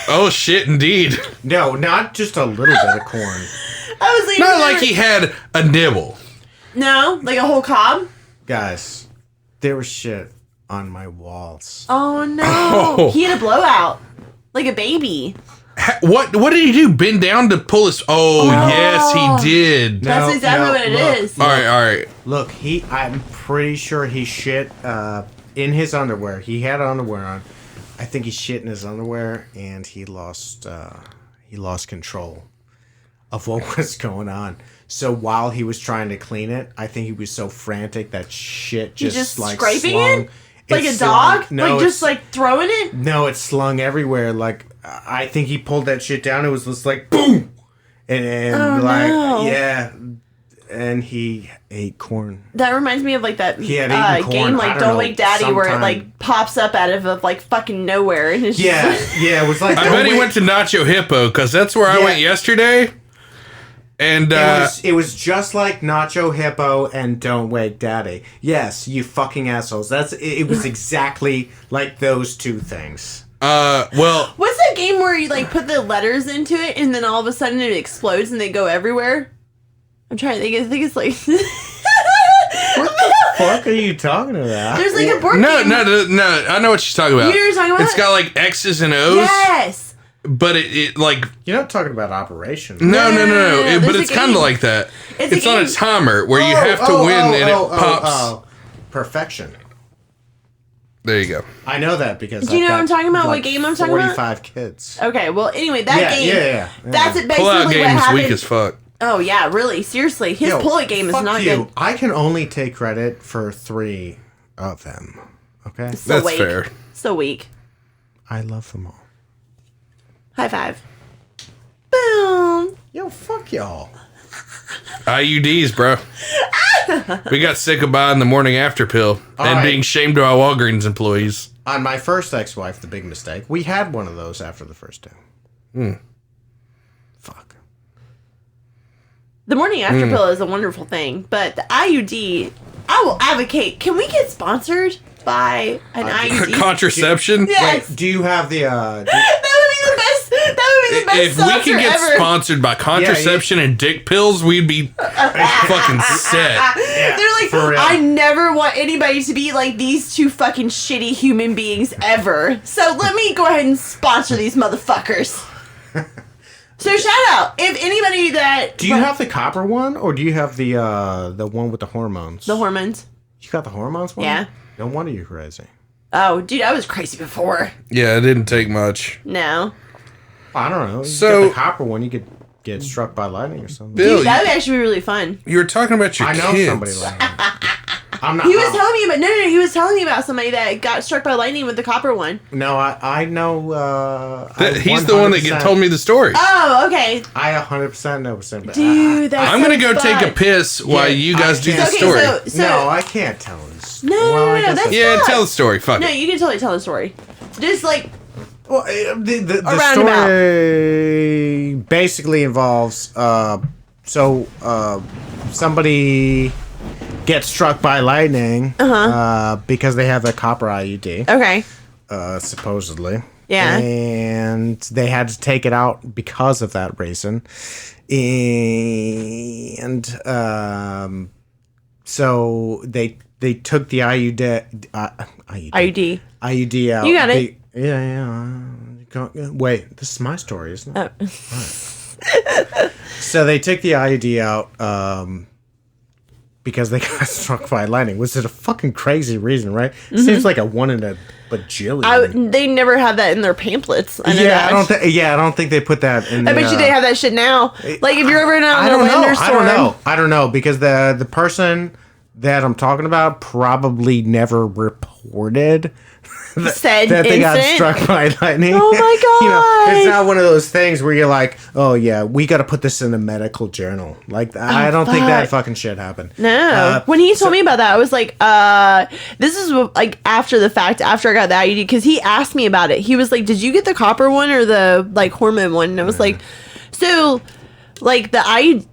S1: Oh, shit, indeed.
S3: No, not just a little bit of corn.
S2: I was like,
S1: Not like he had a nibble.
S2: No, like a whole cob?
S3: Guys, there was shit on my walls.
S2: Oh, no.
S1: Oh.
S2: He had a blowout. Like a baby.
S1: What did he do? Bend down to pull his... Oh, yes, he did.
S3: No,
S2: That's exactly what it
S3: look,
S2: is.
S1: All right.
S3: Look, I'm pretty sure he shit in his underwear. He had underwear on. I think he shit in his underwear, and he lost control of what was going on. So while he was trying to clean it, I think he was so frantic that shit
S2: He
S3: just
S2: just
S3: like
S2: scraping
S3: slung.
S2: it? Like
S3: It
S2: a dog?
S3: slung- No,
S2: like just
S3: it's-
S2: like throwing it?
S3: no, it slung everywhere. Like I think he pulled that shit down. It was just like boom, and
S2: Oh,
S3: like
S2: no.
S3: yeah, and he ate corn.
S2: That reminds me of like that
S3: He had eaten corn,
S2: game
S3: I
S2: like
S3: don't
S2: Don't
S3: know,
S2: Wake Daddy where it
S3: sometime.
S2: like pops up out of like fucking nowhere and it's
S3: Yeah,
S2: just like,
S3: yeah, it was like
S1: I bet he went to Nacho Hippo, because that's where I
S3: Yeah.
S1: went yesterday. And
S3: it was just like Nacho Hippo and Don't Wake Daddy. Yes, you fucking assholes. It was exactly like those two things.
S1: well,
S2: What's that game where you like put the letters into it and then all of a sudden it explodes and they go everywhere? I'm trying to think. I think it's like
S3: What the fuck are you talking about?
S2: there's like a board
S1: no,
S2: game.
S1: no. I know what she's talking about.
S2: You know what you're talking about?
S1: It's got like X's and O's,
S2: Yes.
S1: but it like
S3: You're not talking about Operation.
S1: no.
S2: no,
S1: But
S2: there's
S1: it's
S2: a
S1: kind of
S2: game.
S1: like that.
S2: It's a
S1: It's on a
S2: game.
S1: timer where you have to win and it pops.
S3: Perfection.
S1: There you go.
S3: I know that because
S2: Do you
S3: I've
S2: know what I'm
S3: got,
S2: talking about? What
S3: like,
S2: game I'm talking about?
S3: 45 kids.
S2: Okay, well anyway, that
S3: Yeah,
S2: game
S3: yeah.
S2: that's it
S1: Pull out
S2: basically what
S1: game is
S2: happened.
S1: weak as fuck.
S2: Oh yeah, really, seriously. His
S3: Yo,
S2: pull-it game is
S3: fuck
S2: not
S3: you.
S2: good.
S3: I can only take credit for 3 of them. Okay?
S2: So
S1: That's
S2: weak.
S1: fair.
S2: So weak.
S3: I love them all.
S2: High five. Boom.
S3: Yo, fuck y'all.
S1: IUDs, bro. We got sick of buying the morning after pill and
S3: right.
S1: being shamed by Walgreens employees.
S3: On my first ex-wife, the big mistake, we had one of those after the first 2. Fuck.
S2: The morning after pill is a wonderful thing, but the IUD, I will advocate. Can we get sponsored by an IUD?
S1: Contraception?
S2: Yes.
S3: Wait, do you have the?
S2: That would be the best. That would be the best
S1: If we
S2: sponsor
S1: could get
S2: ever.
S1: sponsored by contraception and dick pills, we'd be fucking set.
S3: Yeah,
S2: They're like,
S3: for real.
S2: I never want anybody to be like these two fucking shitty human beings ever. So let me go ahead and sponsor these motherfuckers. So shout out if anybody that
S3: Do you have the copper one, or do you have the one with the hormones?
S2: the hormones.
S3: You got the hormones one?
S2: Yeah.
S3: No wonder you're crazy.
S2: Oh, dude, I was crazy before.
S1: Yeah, it didn't take much.
S2: No.
S3: I don't know. You
S1: So-
S3: get the copper one, you could get struck by lightning or something.
S1: Bill,
S2: Dude, that would actually be really fun.
S1: you were talking about your
S3: I know
S1: kids.
S3: somebody like that. I'm not.
S2: He was telling me about he was telling me about somebody that got struck by lightning with the copper one.
S3: No, I know.
S1: He's the one that told me the story.
S2: Oh, okay.
S3: I 100% know somebody.
S2: Dude, that's
S1: I'm
S2: so
S1: going to go take a
S2: fun.
S1: piss while
S3: Yeah,
S1: you guys
S3: I
S1: do the
S3: can't.
S2: Okay,
S1: story.
S2: so
S3: No, I can't tell this.
S2: No,
S3: I guess
S2: that's
S1: Yeah,
S2: fun.
S1: tell the story. Fuck
S2: No,
S1: it.
S2: you can totally tell the story. Just like
S3: Well, the
S2: roundabout.
S3: story basically involves somebody gets struck by lightning because they have a copper IUD,
S2: okay.
S3: supposedly.
S2: Yeah.
S3: And they had to take it out because of that reason. And so they took the IUD
S2: IUD.
S3: out.
S2: You got it.
S3: Wait, this is my story, isn't it?
S2: Oh.
S3: So they took the IUD out because they got struck by lightning. Was it a fucking crazy reason, right? Seems like a one in a bajillion.
S2: They never had that in their pamphlets. I know that.
S3: I don't think they put that in.
S2: I bet you they have that shit now. Like if you're over in
S3: I
S2: a
S3: don't know.
S2: lender store.
S3: I don't know because the person that I'm talking about probably never reported
S2: Said
S3: that they got
S2: incident?
S3: struck by lightning.
S2: Oh my God.
S3: It's not one of those things where you're like, oh yeah, we got to put this in a medical journal. Like I don't think that
S2: fuck.
S3: fucking shit happened.
S2: No. When he told me about that, I was like, this is like after the fact, after I got the IUD, because he asked me about it. He was like, did you get the copper one or the like hormone one? And I was like, so like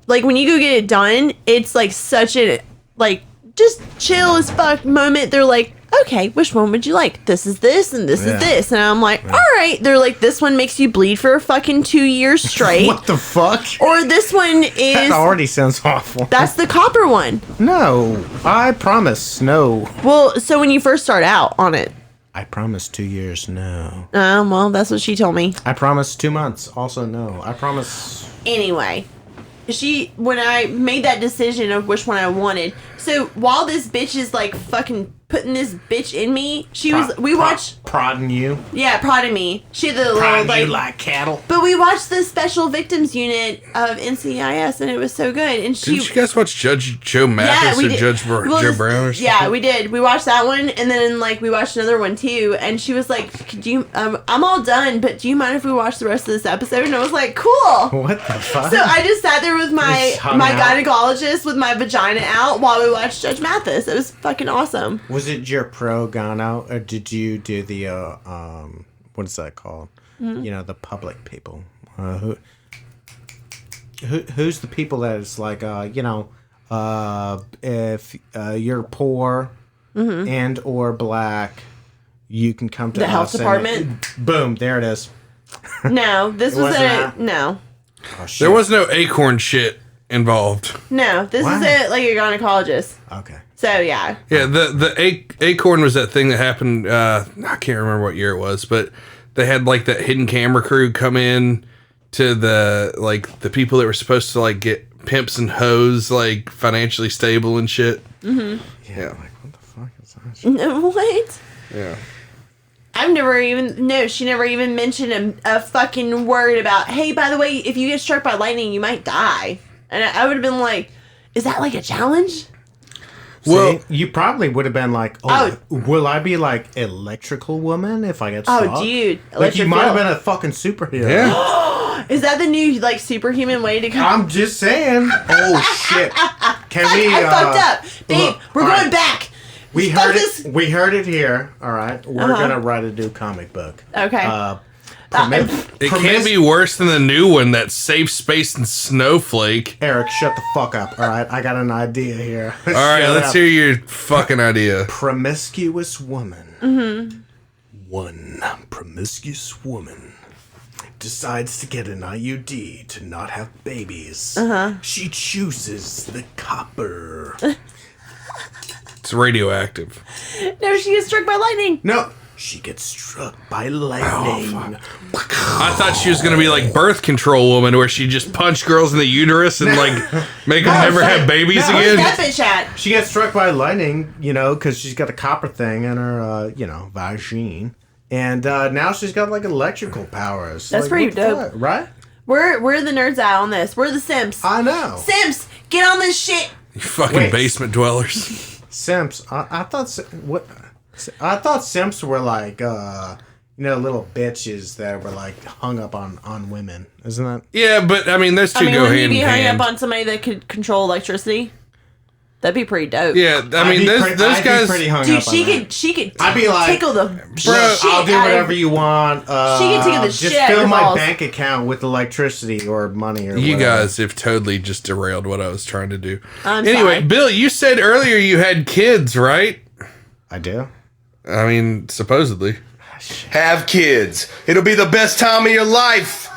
S2: like when you go get it done, it's like such a like just chill as fuck moment. They're like, okay, which one would you like? This is this and this is this. And I'm like, all right. They're like, this one makes you bleed for fucking 2 years straight.
S3: What the fuck?
S2: Or this one
S3: That
S2: is,
S3: already sounds awful.
S2: that's the copper one.
S3: No, I promise, no.
S2: Well, so when you first start out on it,
S3: I promise 2 years, no.
S2: well, that's what she told me.
S3: I promise 2 months, also no. I promise.
S2: Anyway, when I made that decision of which one I wanted, so while this bitch is like fucking putting this bitch in me, we watched,
S3: prodding you.
S2: prodding me. She had the little
S3: Prodding you
S2: like,
S3: like cattle.
S2: but we watched the special victims unit of NCIS and it was so good. And
S1: Didn't you guys watch Judge Joe Mathis or Judge Joe Brown or something?
S2: Yeah, we did. We watched that one, and then like we watched another one too. And she was like, "Could you? I'm all done, but do you mind if we watch the rest of this episode?" And I was like, "Cool."
S3: What the fuck?
S2: So I just sat there with my
S3: Just hung out.
S2: gynecologist with my vagina out while we watched Judge Mathis. It was fucking awesome.
S3: Was it your pro gyno, or did you do the what is that called?
S2: Mm-hmm.
S3: You know, the public people. Who's the people that is like if you're poor and or black, you can come to
S2: The health
S3: us and-
S2: department?
S3: Boom, there it is.
S2: No, this was
S3: wasn't
S2: a
S3: that?
S2: no,
S3: Oh, shit.
S1: There was no acorn shit involved.
S2: no. This
S3: What?
S2: is it, like a gynecologist.
S3: Okay.
S2: So yeah,
S1: Yeah, the acorn was that thing that happened. I can't remember what year it was, but they had like that hidden camera crew come in to the people that were supposed to like get pimps and hoes like financially stable and shit.
S3: Yeah. Like what the fuck is that? Shit?
S2: what?
S1: Yeah.
S2: I've never even, no, she never even mentioned a fucking word about, hey, by the way, if you get struck by lightning, you might die. And I would have been like, is that like a challenge?
S1: Well,
S3: See, you probably would have been like, will I be like electrical woman if I get
S2: Oh,
S3: struck?
S2: dude.
S3: Like you
S2: Electric
S3: might have
S2: Bill.
S3: been a fucking superhero.
S1: yeah.
S2: Is that the new, like, superhuman way to come?
S3: I'm just saying. Oh shit! Can we?
S2: I fucked up. Babe,
S3: look,
S2: we're
S3: all
S2: going
S3: right.
S2: back.
S3: We
S2: Fuck
S3: heard
S2: this.
S3: it. We heard it here. All right, we're gonna write a new comic book.
S2: Okay.
S1: It can't be worse than the new one, that Safe Space and Snowflake.
S3: Eric, shut the fuck up. All right, I got an idea here.
S1: All right, let's hear your fucking idea.
S3: Promiscuous woman. Mm-hmm. One promiscuous woman decides to get an IUD to not have babies. She chooses the copper.
S1: It's radioactive.
S2: No, she gets struck by lightning.
S3: No, she gets struck by lightning.
S1: I thought she was going to be like Birth Control Woman, where she just punch girls in the uterus and like make them never have babies
S2: Where's
S1: again.
S2: that bitch at?
S3: She gets struck by lightning, because she's got a copper thing in her, vagine. And now she's got like electrical powers.
S2: That's
S3: like,
S2: pretty
S3: what the
S2: dope.
S3: fuck, right?
S2: Where are the nerds at on this? Where are the simps?
S3: I know.
S2: Simps, get on this shit.
S1: You fucking
S3: Wait.
S1: basement dwellers.
S3: Simps. I thought simps were like little bitches that were like hung up on women. Isn't that?
S1: Yeah, but I mean, those two go
S2: wouldn't you
S1: hand
S2: be
S1: in
S2: hung
S1: hand.
S2: up on somebody that could control electricity? That'd be pretty dope.
S1: Yeah, I mean, those
S3: I'd
S1: guys.
S3: be pretty hung
S2: Dude,
S3: up on that.
S2: she could
S3: I'd be like,
S2: tickle the shit
S3: I'll do
S2: out
S3: whatever
S2: of,
S3: you want.
S2: She can tickle the
S3: just
S2: shit out
S3: fill
S2: your
S3: my
S2: balls.
S3: bank account with electricity or money or
S1: You
S3: whatever.
S1: guys have totally just derailed what I was trying to do.
S2: I'm
S1: anyway,
S2: sorry.
S1: Bill, you said earlier you had kids, right?
S3: I do.
S1: I mean, supposedly.
S6: Have kids. It'll be the best time of your life.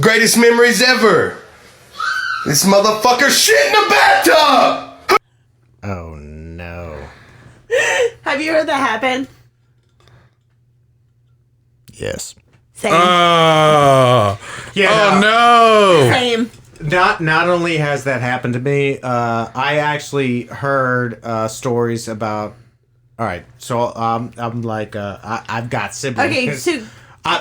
S6: Greatest memories ever. This motherfucker shit in the bathtub.
S3: Oh no.
S2: Have you heard that happen?
S3: Yes.
S2: Same.
S1: Oh,
S3: Yeah.
S1: no.
S2: Same.
S3: Not only has that happened to me, I actually heard stories about. All right, so I'm like I've got siblings.
S2: Okay, so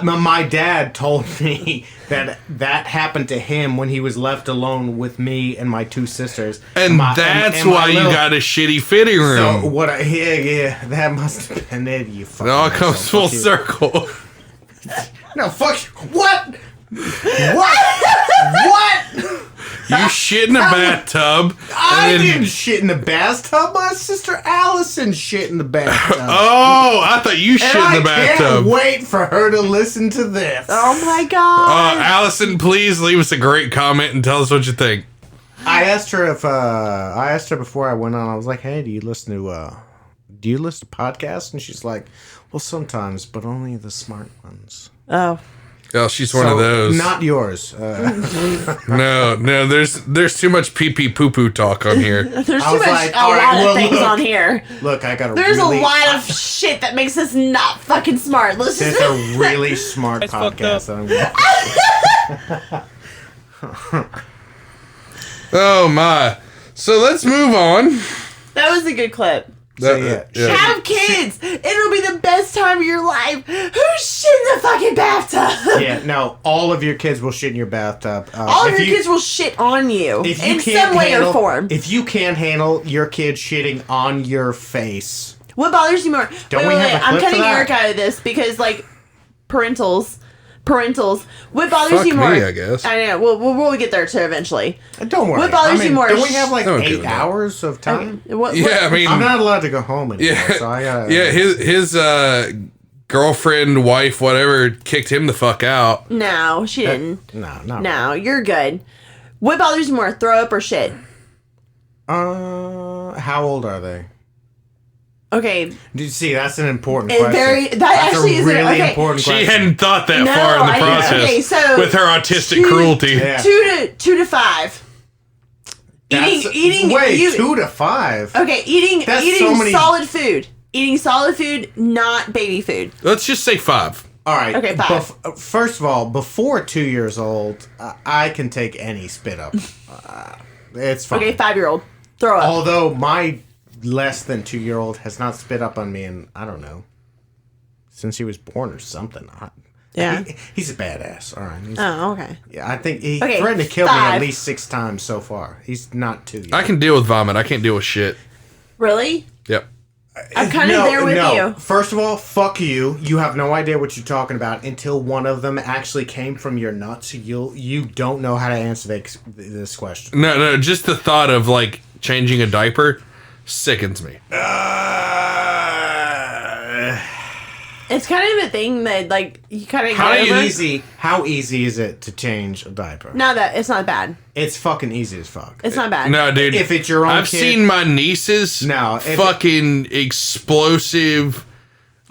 S3: my dad told me that happened to him when he was left alone with me and my two sisters.
S1: And that's why you got a shitty fitting room.
S3: So what? Yeah, that must have been it. You fucking.
S1: It all comes
S3: asshole.
S1: full
S3: Fuck you.
S1: circle.
S3: No, fuck you. What? What?
S1: You shit in a bathtub.
S3: I
S1: and then-
S3: didn't shit in the bathtub. My sister Allison shit in the bathtub.
S1: Oh, I thought you shit
S3: and
S1: in the
S3: I
S1: bathtub.
S3: can't wait for her to listen to this.
S2: oh my god.
S1: Allison, please leave us a great comment and tell us what you think.
S3: I asked her before I went on. I was like, "Hey, do you listen to podcasts?" And she's like, "Well, sometimes, but only the smart ones."
S2: Oh.
S1: Oh, she's one of those.
S3: Not yours.
S1: No, there's too much pee pee poo poo talk on here.
S2: There's too
S3: I was
S2: much
S3: like,
S2: a
S3: all right,
S2: lot of
S3: well,
S2: things
S3: look.
S2: on here.
S3: Look, I got a
S2: There's
S3: really,
S2: a lot of shit that makes us not fucking smart. Let's
S3: It's
S2: just
S3: a really smart podcast.
S1: Oh my. So let's move on.
S2: That was a good clip.
S3: yeah.
S2: Have kids. It'll be the best time of your life. Who's shit in the fucking bathtub?
S3: Yeah, no, all of your kids will shit in your bathtub.
S2: All of your kids will shit on you
S3: if you
S2: in
S3: can't
S2: some way
S3: handle,
S2: or form.
S3: If you can't handle your kid shitting on your face,
S2: What bothers you more?
S3: Don't we have a
S2: I'm
S3: clip
S2: cutting
S3: for that?
S2: Eric out of this because, like, parentals. What bothers
S1: Fuck
S2: you more?
S1: me, I guess.
S2: I know. We'll get there too eventually.
S3: don't worry.
S2: What bothers you more?
S3: Don't we have like
S1: Don't do
S3: 8
S1: that.
S3: hours of time?
S1: Yeah, I mean,
S3: I'm not allowed to go home anymore,
S1: yeah,
S3: so I gotta.
S1: yeah. His girlfriend, wife, whatever, kicked him the fuck out.
S2: No, she didn't.
S3: No.
S2: You're good. What bothers you more, throw up or shit?
S3: How old are they?
S2: Okay.
S3: Do you see? That's an important
S2: It
S3: question.
S2: that actually is
S3: really
S2: okay.
S3: important
S1: She
S3: question.
S1: hadn't thought that
S2: No,
S1: far in the
S2: I didn't.
S1: process
S2: Okay, so
S1: with her autistic
S2: two-
S1: cruelty.
S3: Yeah.
S2: 2 to 5. Eating.
S3: Wait,
S2: you,
S3: 2 to 5.
S2: Okay, eating
S3: That's so many-
S2: solid food. Eating solid food, not baby food.
S1: Let's just say 5.
S3: All right.
S2: Okay, 5.
S3: First of all, before 2 years old, I can take any spit up. It's fine.
S2: Okay, 5-year-old. Throw up.
S3: Although my less than 2-year-old has not spit up on me in, I don't know, since he was born or something.
S2: Yeah.
S3: He's a badass. All right.
S2: Oh, okay.
S3: Yeah, I think he
S2: Okay,
S3: threatened to kill me
S2: 5.
S3: at least 6 times so far. He's not 2 yet.
S1: I can deal with vomit. I can't deal with shit.
S2: Really?
S1: Yep.
S2: I'm kind of there with you.
S3: First of all, fuck you. You have no idea what you're talking about until one of them actually came from your nuts. You don't know how to answer this question.
S1: No. Just the thought of like changing a diaper sickens me.
S2: It's kind of a thing that, like, you kind of
S3: How easy is it to change a diaper?
S2: No, it's not bad.
S3: It's fucking easy as fuck.
S2: It's not bad.
S1: No, dude.
S3: If it's your own
S1: I've
S3: kid-
S1: seen my nieces fucking explosive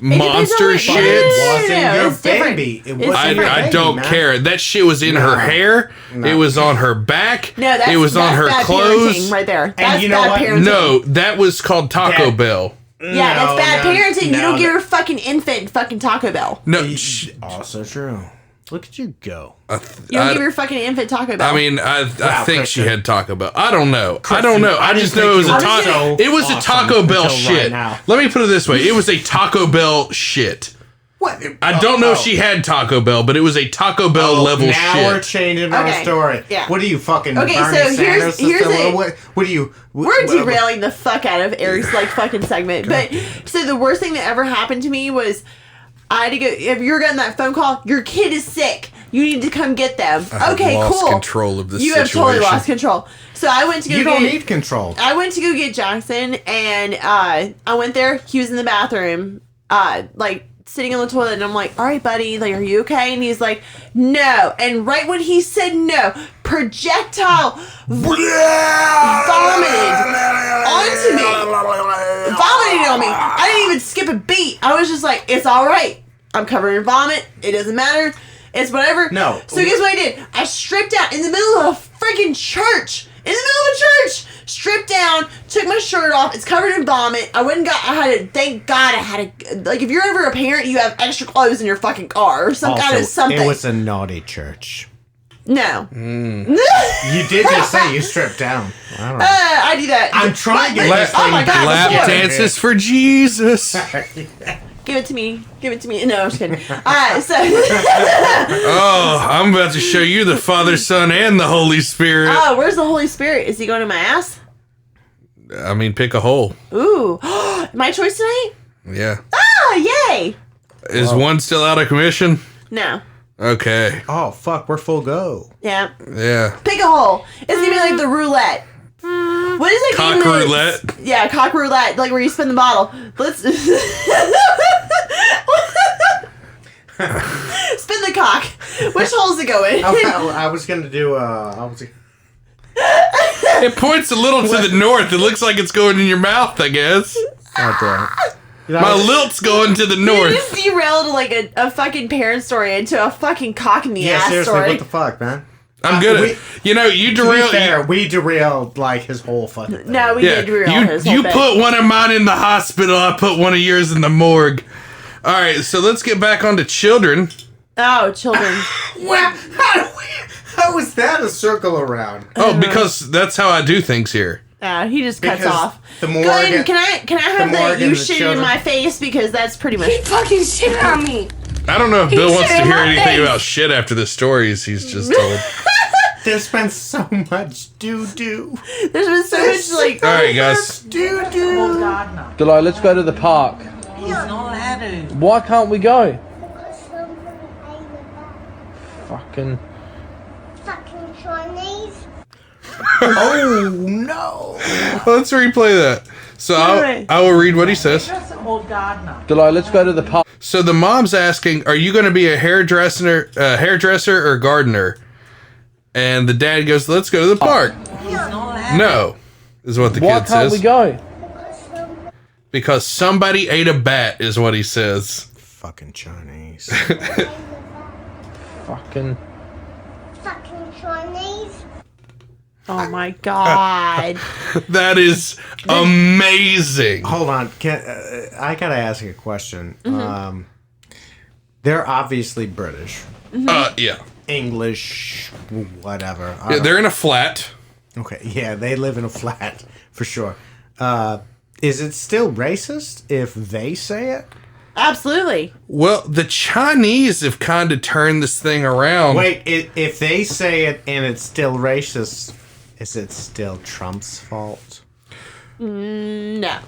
S1: monster shit.
S3: It wasn't your
S2: it's different.
S3: baby. It
S2: It's
S3: wasn't your
S1: I
S3: baby,
S1: don't
S3: man.
S1: care. That shit was in her hair.
S3: No.
S1: It was on her back.
S2: No, that's
S1: it was on her
S2: bad
S1: clothes.
S2: parenting right there. That's
S3: you know
S2: bad
S3: what?
S2: parenting.
S1: No, that was called Taco
S3: That-
S1: Bell.
S2: Yeah, that's bad parenting. You
S3: no,
S2: don't give your fucking infant fucking Taco Bell.
S1: No,
S3: Also true. Look at you go.
S2: You don't give your fucking infant Taco Bell.
S1: I mean, I think she
S3: Kristen.
S1: had Taco Bell. I don't know. I
S3: I
S1: just
S3: didn't
S1: know it was a
S3: think you were
S1: taco.
S3: so
S1: It was a
S3: awesome
S1: Taco Bell
S3: until right
S1: shit.
S3: now.
S1: Let me put it this way: it was a Taco Bell shit.
S3: What?
S1: I don't know if she had Taco Bell, but it was a Taco Bell level
S3: now we're
S1: shit.
S3: changing our
S2: Okay,
S3: story.
S2: yeah.
S3: What are you fucking?
S2: Okay,
S3: Bernie
S2: so here's
S3: Sanders?
S2: it.
S3: What are you?
S2: We're derailing the fuck out of Eric's like fucking segment. But so the worst thing that ever happened to me was I had to go. If you were getting that phone call, your kid is sick. You need to come get them.
S1: I have
S2: Okay,
S1: lost
S2: cool.
S1: control of this
S2: You have totally
S1: situation.
S2: lost control. So I went to go
S3: You
S2: get.
S3: don't need control.
S2: I went to go get Jackson, and I went there. He was in the bathroom, like sitting on the toilet, and I'm like, "All right, buddy, like, are you okay?" And he's like, "No." And right when he said no, projectile vomited onto me, vomited on me. I didn't even skip a beat. I was just like, "It's all right. I'm covered in vomit. It doesn't matter. It's whatever."
S3: No.
S2: So guess what I did? I stripped out in the middle of a freaking church. In the middle of a church, stripped down, took my shirt off. It's covered in vomit. I had to. Thank God I had a. Like, if you're ever a parent, you have extra clothes in your fucking car or some kind of something.
S3: It was a naughty church.
S2: No.
S3: You did just say you stripped down. I don't know.
S2: I do that.
S3: I'm trying to get
S2: But-
S3: this
S2: oh my
S3: thing
S2: God,
S1: Lap
S2: let's do it.
S1: dances for Jesus.
S2: Give it to me. Give it to me. No, I'm just kidding. So.
S1: Oh, I'm about to show you the Father, Son, and the Holy Spirit.
S2: Oh, where's the Holy Spirit? Is he going in my ass?
S1: I mean, pick a hole.
S2: Ooh. My choice tonight?
S1: Yeah.
S2: Ah, yay.
S1: Is one still out of commission?
S2: No.
S1: Okay.
S3: Oh fuck, we're full go.
S2: Yeah.
S1: Yeah.
S2: Pick a hole. It's gonna be like the roulette. What is that
S1: Cock
S2: game? that's-
S1: roulette?
S2: Yeah, cock roulette. Like where you spin the bottle. Let's spin the cock. Which hole's it go in?
S3: I was gonna do.
S1: It points a little to the north. It looks like it's going in your mouth, I guess. My lilt's going to the
S2: You
S1: north.
S2: just derailed like a fucking parent story into a fucking cock in the
S3: Yeah,
S2: ass
S3: seriously,
S2: story.
S3: what the fuck, man?
S1: I'm good
S3: we-
S1: at you know, you
S3: To be
S1: derail.
S3: fair, we derailed like his whole fucking thing.
S2: No, we
S1: Yeah,
S2: did derail his whole
S1: you
S2: bit.
S1: put one of mine in the hospital. I put one of yours in the morgue. All right, so let's get back onto children.
S2: Oh, children.
S3: Well, how is that a circle around?
S1: Oh, because that's how I do things here.
S2: Yeah, he just cuts
S3: Because
S2: off.
S3: the
S2: Go
S3: morgue-
S2: ahead, can I have
S3: the morgue
S2: the you
S3: and the
S2: shit in
S3: children.
S2: my face because that's pretty much.
S5: He fucking shit on me.
S1: I don't know if Bill wants to
S2: said
S1: hear
S2: my
S1: anything
S2: face.
S1: about shit after the stories he's just told.
S3: There's been so much doo-doo.
S2: There's been so much like.
S1: All right, guys.
S3: Doo-doo.
S4: Delilah, let's go to the park.
S7: He's not allowed to.
S4: Why can't we go? Fucking.
S8: Fucking Chinese.
S3: Oh, no.
S1: Let's replay that. So I will read what he says.
S7: That's an old gardener.
S4: Delilah, let's go to the park.
S1: So the mom's asking, "Are you going to be a hairdresser or gardener?" And the dad goes, "Let's go to the park."
S7: He's not allowed.
S1: No, is what the
S4: Why
S1: kid
S4: can't
S1: says.
S4: we go?
S1: Because somebody ate a bat, is what he says.
S3: Fucking Chinese.
S4: Fucking.
S8: Fucking Chinese.
S2: Oh my god.
S1: That is amazing.
S3: Hold on. I gotta ask you a question. They're obviously British.
S1: Yeah.
S3: English, whatever.
S1: Yeah, they're in a flat.
S3: Okay, yeah, they live in a flat, for sure. Is it still racist if they say it?
S2: Absolutely.
S1: Well, the Chinese have kind of turned this thing around.
S3: Wait, if they say it and it's still racist, is it still Trump's fault?
S2: No.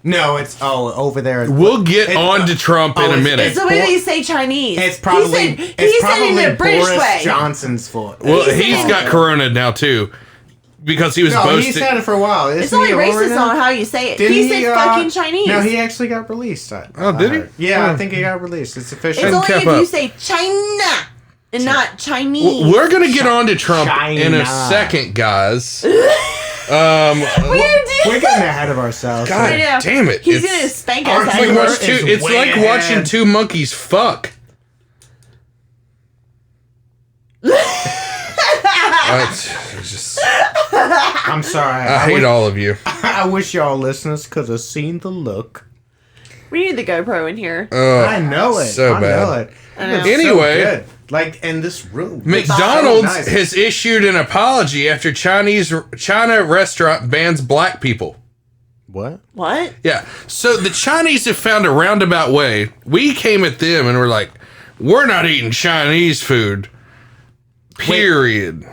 S3: No, it's over there.
S1: We'll get on to Trump in a minute.
S2: It's the way they say Chinese.
S3: It's probably
S2: he said it in a British
S3: Boris
S2: way.
S3: Johnson's fault.
S1: Well,
S2: He's
S1: he's
S2: in-
S1: got corona now too. because he was
S3: No,
S1: boasting.
S3: he's had it for a while.
S2: It's
S3: Isn't
S2: only
S3: he over
S2: racist
S3: now?
S2: on how you say it.
S3: Didn't
S2: He said fucking Chinese.
S3: No, he actually got released.
S1: Did he?
S3: heard. Yeah,
S1: Oh.
S3: I think he got released. It's official.
S2: it's only
S1: kept
S2: if
S1: up.
S2: you say China and not Chinese.
S1: We're gonna get on to Trump in a
S3: China.
S1: second, guys.
S2: We're
S3: We're getting ahead of ourselves.
S1: God
S2: I know.
S1: damn it!
S2: He's
S1: It's-
S2: gonna spank
S3: Our
S2: us.
S1: It's like,
S3: humor
S1: watch two,
S3: is
S1: it's
S3: way
S1: like
S3: ahead.
S1: watching two monkeys fuck. It's just,
S3: I'm sorry.
S1: I hate all of you.
S3: I wish y'all listeners could have seen the look.
S2: We need the GoPro in here.
S3: I know it.
S1: so
S3: I
S1: bad.
S3: know it.
S2: I know.
S3: It's
S1: Anyway.
S3: so good. Like in this room.
S1: McDonald's
S3: So nice.
S1: has issued an apology after China restaurant bans black people.
S3: What?
S2: What?
S1: Yeah. So the Chinese have found a roundabout way. We came at them and we're like, we're not eating Chinese food. Period.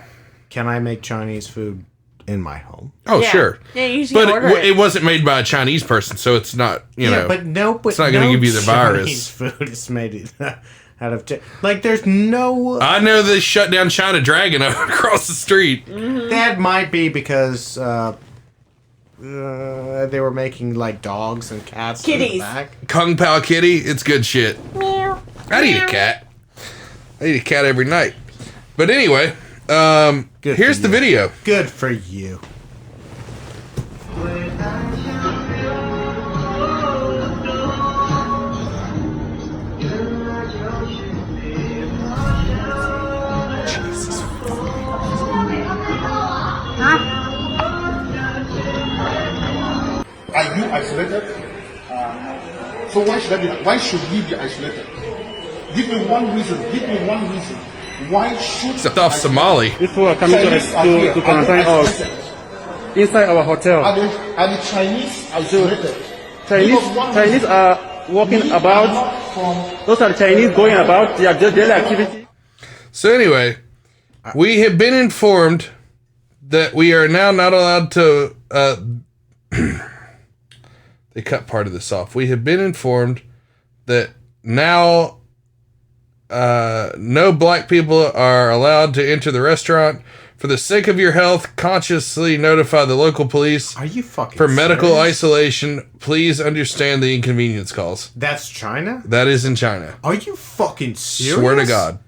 S3: Can I make Chinese food in my home?
S1: Oh,
S2: Yeah.
S1: sure.
S2: Yeah, you should
S1: But
S2: order
S1: it
S2: it.
S1: wasn't made by a Chinese person, so it's not, you know.
S3: but no, but
S1: it's not gonna
S3: no
S1: give you the virus.
S3: Chinese food is made out of like. There's no.
S1: I know they shut down China Dragon across the street.
S3: That might be because they were making like dogs and cats. In the
S2: Kitties.
S3: back.
S1: Kung Pao Kitty, it's good shit. I'd eat a cat. I eat a cat every night. But anyway,
S3: Good
S1: here's
S3: for
S1: the
S3: you.
S1: video.
S3: Good for you.
S9: Are you isolated? So why should I be? Why should we be isolated? Give me one reason. Give me one reason. Why should?
S1: Except off Somali.
S10: People are coming to quarantine us inside our hotel.
S9: Are the Chinese isolated?
S10: Chinese are walking about. Those are the Chinese going about their daily activity.
S1: So anyway, we have been informed that we are now not allowed to. They cut part of this off. We have been informed that now no black people are allowed to enter the restaurant. For the sake of your health, consciously notify the local police.
S3: Are you fucking
S1: for medical
S3: serious?
S1: isolation? Please understand the inconvenience calls.
S3: That's China?
S1: That is in China.
S3: Are you fucking serious?
S1: Swear to God.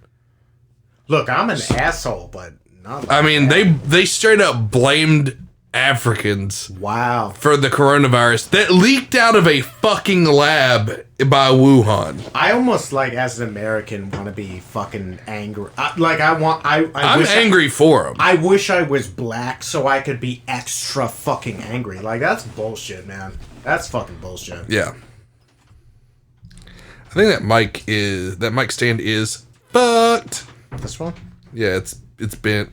S3: Look, I'm an asshole, but not.
S1: I mean, they straight up blamed Africans
S3: Wow.
S1: for the coronavirus that leaked out of a fucking lab by Wuhan.
S3: I almost like, as an American, want to be fucking angry. I'm
S1: I'm angry for them.
S3: I wish I was black so I could be extra fucking angry. Like, that's bullshit, man. That's fucking bullshit.
S1: Yeah. I think that mic stand is fucked.
S3: This one?
S1: Yeah, it's bent.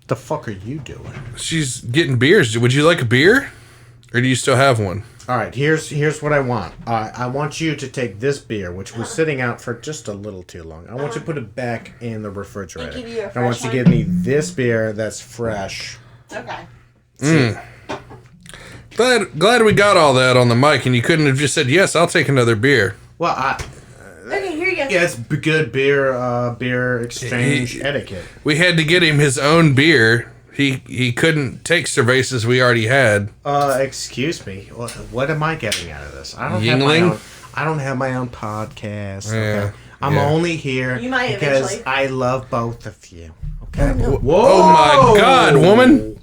S3: The fuck are you doing?
S1: She's getting beers. Would you like a beer? Or do you still have one?
S3: All right, here's what I want. I want you to take this beer, which was sitting out for just a little too long. I want you to put it back in the refrigerator.
S2: And give you a
S3: I want
S2: fresh
S3: you to give me this beer that's fresh.
S2: Okay.
S1: Glad we got all that on the mic and you couldn't have just said, yes, I'll take another beer.
S3: Well,
S2: Okay, here you go.
S3: yeah, it's good beer exchange etiquette.
S1: We had to get him his own beer. He couldn't take cervezas we already had.
S3: Excuse me. What am I getting out of this? I don't have my own podcast. Okay?
S1: Yeah,
S3: I'm
S1: yeah.
S3: only here
S2: You might
S3: because
S2: eventually.
S3: I love both of you. Okay.
S1: Oh my God, woman!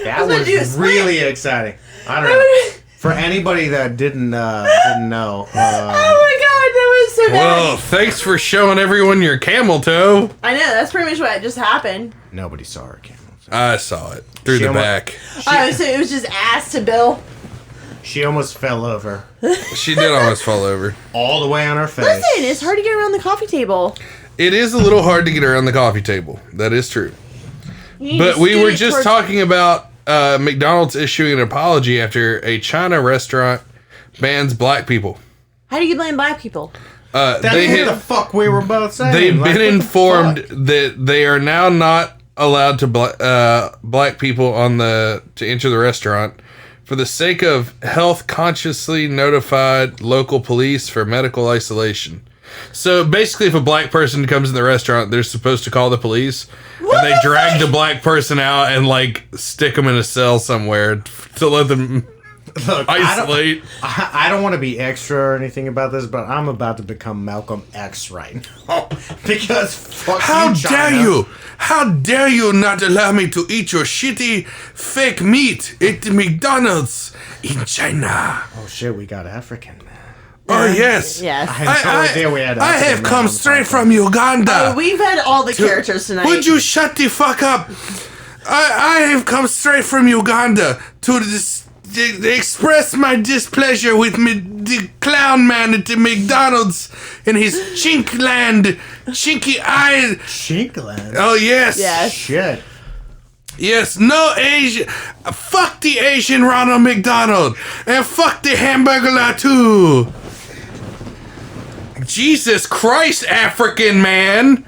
S3: That
S2: gonna
S3: was
S2: do a split.
S3: really exciting. I don't know. For anybody that didn't know,
S2: Oh my god, that was so
S1: Well,
S2: bad.
S1: thanks for showing everyone your camel toe.
S2: I know, that's pretty much what just happened.
S3: nobody saw her camel.
S1: I saw it through
S3: She
S1: the
S3: almost-
S1: back.
S2: Oh, so it was just ass to Bill.
S3: She almost fell over
S1: She did almost fall over.
S3: all the way on her face.
S2: Listen, it's hard to get around the coffee table.
S1: It is a little hard to get around the coffee table. That is true.
S2: You need
S1: But
S2: to
S1: we
S2: scoot
S1: were
S2: it
S1: just
S2: towards-
S1: talking about McDonald's issuing an apology after a China restaurant bans black people.
S2: How do you blame black people?
S3: That's
S1: They
S3: what the
S1: had,
S3: fuck we were both saying.
S1: they've
S3: Like,
S1: been
S3: what the
S1: informed
S3: fuck?
S1: that they are now not allowed to black people to enter the restaurant. For the sake of health, consciously notified local police for medical isolation. So basically, if a black person comes in the restaurant, they're supposed to call the police, and they drag the black person out and like stick them in a cell somewhere to let them isolate.
S3: I don't want to be extra or anything about this, but I'm about to become Malcolm X right now because fuck
S1: How
S3: you,
S1: dare
S3: China.
S1: you? How dare you not allow me to eat your shitty fake meat at the McDonald's in China?
S3: Oh shit, we got African man.
S1: Oh yes,
S2: Yes.
S3: I had no idea we had.
S1: I
S3: African
S1: have
S3: man
S1: come
S3: on the
S1: straight
S3: podcast.
S1: from Uganda.
S2: Oh, we've had all the characters tonight.
S1: Would you shut the fuck up? I have come straight from Uganda to express my displeasure with the clown man at the McDonald's and his chinky eye.
S3: Chinkland.
S1: Oh yes,
S2: Yes.
S3: Shit.
S1: yes. No Asian. Fuck the Asian Ronald McDonald and fuck the Hamburglar too. Jesus Christ, African man.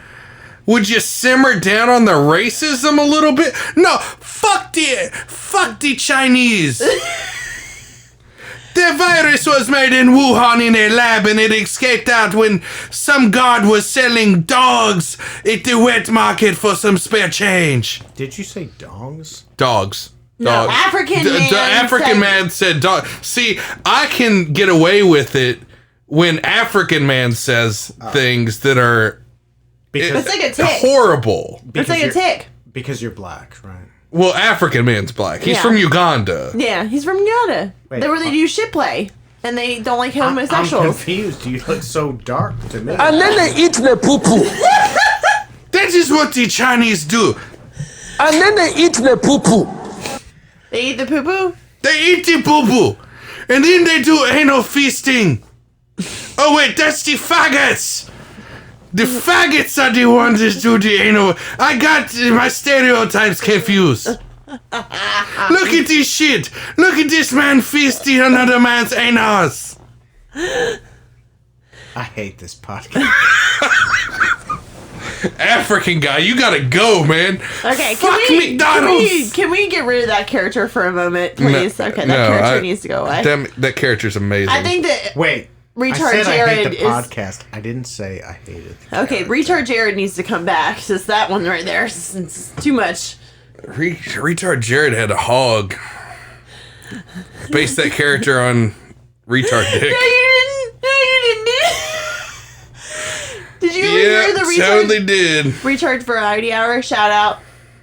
S1: Would you simmer down on the racism a little bit? No, fuck the Chinese. The virus was made in Wuhan in a lab and it escaped out when some guard was selling dogs at the wet market for some spare change.
S3: Did you say dongs?
S1: Dogs.
S2: No,
S1: Dogs.
S2: African man
S1: The African
S2: said-
S1: man said dog. See, I can get away with it when African man says things that are
S3: Because,
S2: It's like a tick.
S1: horrible.
S2: It's like a
S3: you're-
S2: tick.
S3: Because you're black, right?
S1: Well, African man's black. He's
S2: Yeah.
S1: from Uganda.
S2: Yeah, he's from Uganda.
S3: Wait,
S2: Where they do shit play. And they don't like
S3: I'm
S2: homosexuals.
S3: confused. You look so dark to me.
S4: And then they eat the poo-poo.
S1: That is what the Chinese do.
S4: And then they eat the poo-poo.
S2: They eat the poo-poo?
S1: They eat the boo-boo. And then they do anal feasting. Oh, wait, that's the faggots. The faggots are the ones that do the anal. I got my stereotypes confused. Look at this shit. Look at this man feasting another man's anus.
S3: I hate this podcast.
S1: African guy, you gotta go, man.
S2: Okay,
S1: Fuck McDonald's.
S2: Can we get rid of that character for a moment, please? Okay, that character needs to go away.
S1: That character's amazing.
S2: I think that
S3: Wait.
S2: Retard
S3: I said I hate
S2: Jared
S3: the
S2: is
S3: podcast. I didn't say I hated the
S2: okay. Retard Jared needs to come back. Just that one right there. It's too much.
S1: Retard Jared had a hog. Based that character on retard dick.
S2: No, you didn't. No, you didn't. Did you ever hear the retard?
S1: totally did.
S2: Retard Variety Hour shout out.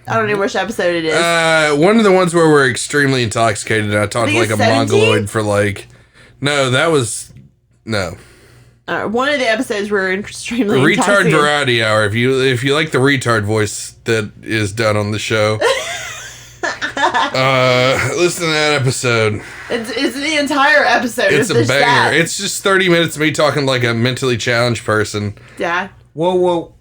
S2: I don't know which episode it is.
S1: One of the ones where we're extremely intoxicated and I talked
S2: think
S1: like a
S2: it's 17?
S1: mongoloid for like. No, that was. No.
S2: One of the episodes were extremely
S1: Retard
S2: intoxicated.
S1: Variety Hour. If you like the retard voice that is done on the show, listen to that episode.
S2: It's the entire episode.
S1: It's a
S2: just
S1: banger.
S2: that.
S1: It's just 30 minutes of me talking like a mentally challenged person.
S2: Yeah.
S3: Whoa.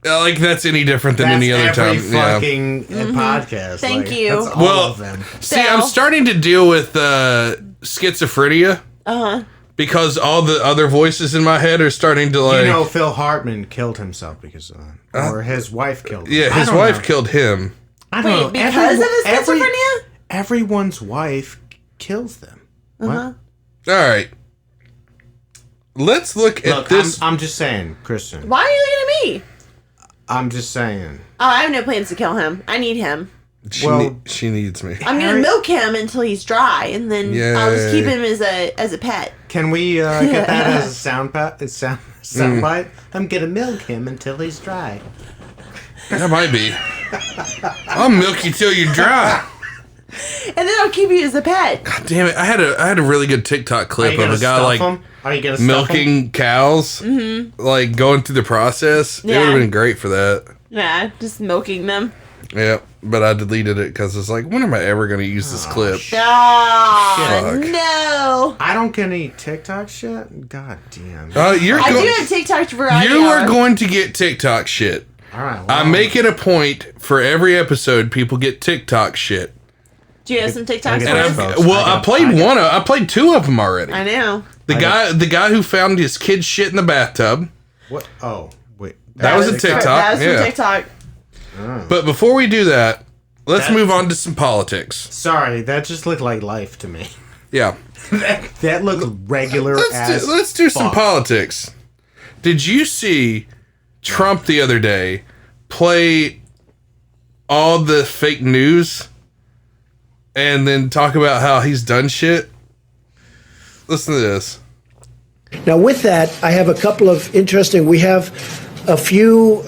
S1: Like that's any different than
S3: That's
S1: any other
S3: every
S1: time. Yeah.
S3: fucking podcast.
S2: Thank
S3: like,
S2: you.
S3: That's all
S1: Well,
S3: of them.
S1: See, I'm starting to deal with schizophrenia.
S2: Uh-huh.
S1: Because all the other voices in my head are starting to like.
S3: You know, Phil Hartman killed himself because of that. Or his wife killed him.
S1: Yeah, his wife killed him.
S3: I don't know.
S2: Wait, because of his schizophrenia?
S3: Everyone's wife kills them.
S2: Uh-huh.
S3: What?
S1: All right. Let's look at this.
S3: I'm just saying, Christian.
S2: Why are you looking at me?
S3: I'm just saying.
S2: Oh, I have no plans to kill him. I need him.
S1: She needs me.
S2: I'm gonna milk him until he's dry, and then I'll just keep him as a pet.
S3: Can we get that as a sound bite? I'm gonna milk him until he's dry.
S1: That might be. I'll milk you till you're dry.
S2: And then I'll keep you as a pet.
S1: God damn it! I had a really good TikTok clip of a guy like
S3: Are you gonna stuff
S1: milking cows, like going through the process. It would
S2: Yeah.
S1: have been great for that.
S2: Yeah, just milking them.
S1: Yeah, but I deleted it because it's like, when am I ever going to use this clip?
S2: Oh,
S1: Fuck.
S2: no.
S3: I don't get any TikTok shit. God damn.
S2: I do have TikTok variety.
S1: You are
S2: hour.
S1: going to get TikTok shit.
S3: All right.
S1: I make it a point for every episode, people get TikTok shit.
S2: Do you have some TikToks
S1: And
S2: for us?
S1: I played two of them already.
S2: I know.
S1: The guy who found his kid's shit in the bathtub.
S3: What? Oh, wait.
S1: That was a TikTok.
S2: That was
S1: yeah.
S2: from TikTok.
S1: But before we do that, let's move on to some politics.
S3: Sorry, that just looked like life to me.
S1: Yeah.
S3: that looked regular
S1: Let's do some politics. Did you see Trump the other day play all the fake news and then talk about how he's done shit? Listen to this.
S11: Now, with that, I have a couple of we have a few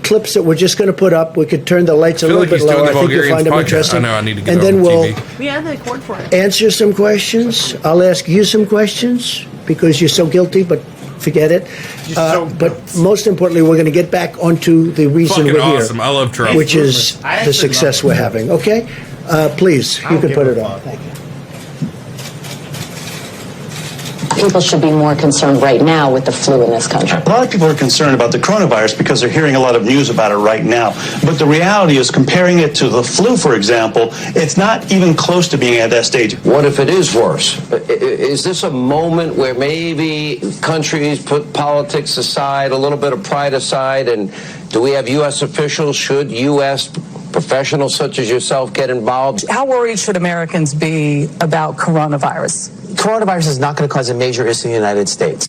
S11: clips that we're just going to put up. We could turn the lights a little bit lower. I think you'll find them interesting.
S1: I know, I need to get
S11: and then we'll
S2: We have the cord for it.
S11: answer some questions. I'll ask you some questions because you're so guilty, but forget it. But most importantly, we're going to get back onto the reason
S1: Fucking
S11: we're here.
S1: awesome. I love Trump.
S11: Which is the success we're having. Okay? Please, you can put it on. Thank you.
S12: People should be more concerned right now with the flu in this country.
S13: A lot of people are concerned about the coronavirus because they're hearing a lot of news about it right now. But the reality is, comparing it to the flu, for example, it's not even close to being at that stage.
S14: What if it is worse? Is this a moment where maybe countries put politics aside, a little bit of pride aside, and do we have U.S. officials, should U.S. professionals such as yourself get involved?
S15: How worried should Americans be about coronavirus?
S16: Coronavirus is not going to cause a major issue in the United States.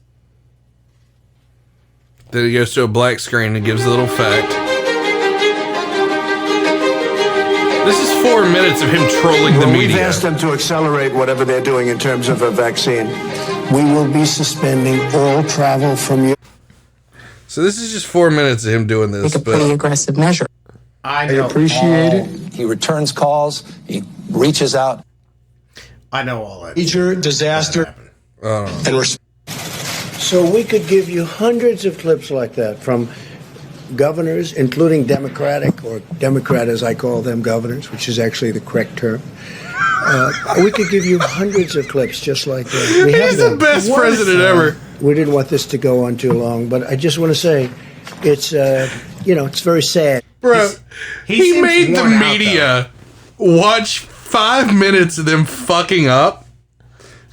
S1: Then he goes to a black screen and gives a little fact. This is 4 minutes of him trolling the media.
S17: We've asked them to accelerate whatever they're doing in terms of a vaccine. We will be suspending all travel from you.
S1: So this is just 4 minutes of him doing this.
S15: Take a pretty aggressive measure.
S3: I
S17: appreciate it.
S16: He returns calls. He reaches out.
S3: I know all that.
S17: Major disaster.
S11: So we could give you hundreds of clips like that from governors, including Democratic, or Democrat as I call them, governors, which is actually the correct term. We could give you hundreds of clips just like that.
S1: He's the best president ever.
S11: We didn't want this to go on too long, but I just want to say it's, it's very sad.
S1: Bro, he made the media watch 5 minutes of them fucking up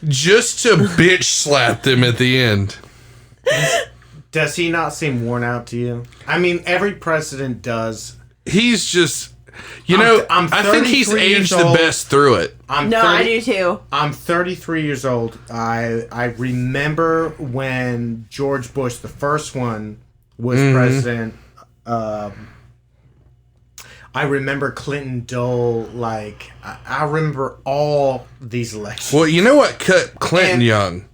S1: just to bitch slap them at the end.
S3: Does he not seem worn out to you? I mean, every president does.
S1: He's just, I think he's aged the best through it.
S2: I do too.
S3: I'm 33 years old. I remember when George Bush, the first one, was president. I remember Clinton Dole, I remember all these elections.
S1: Well, you know what cut Clinton young?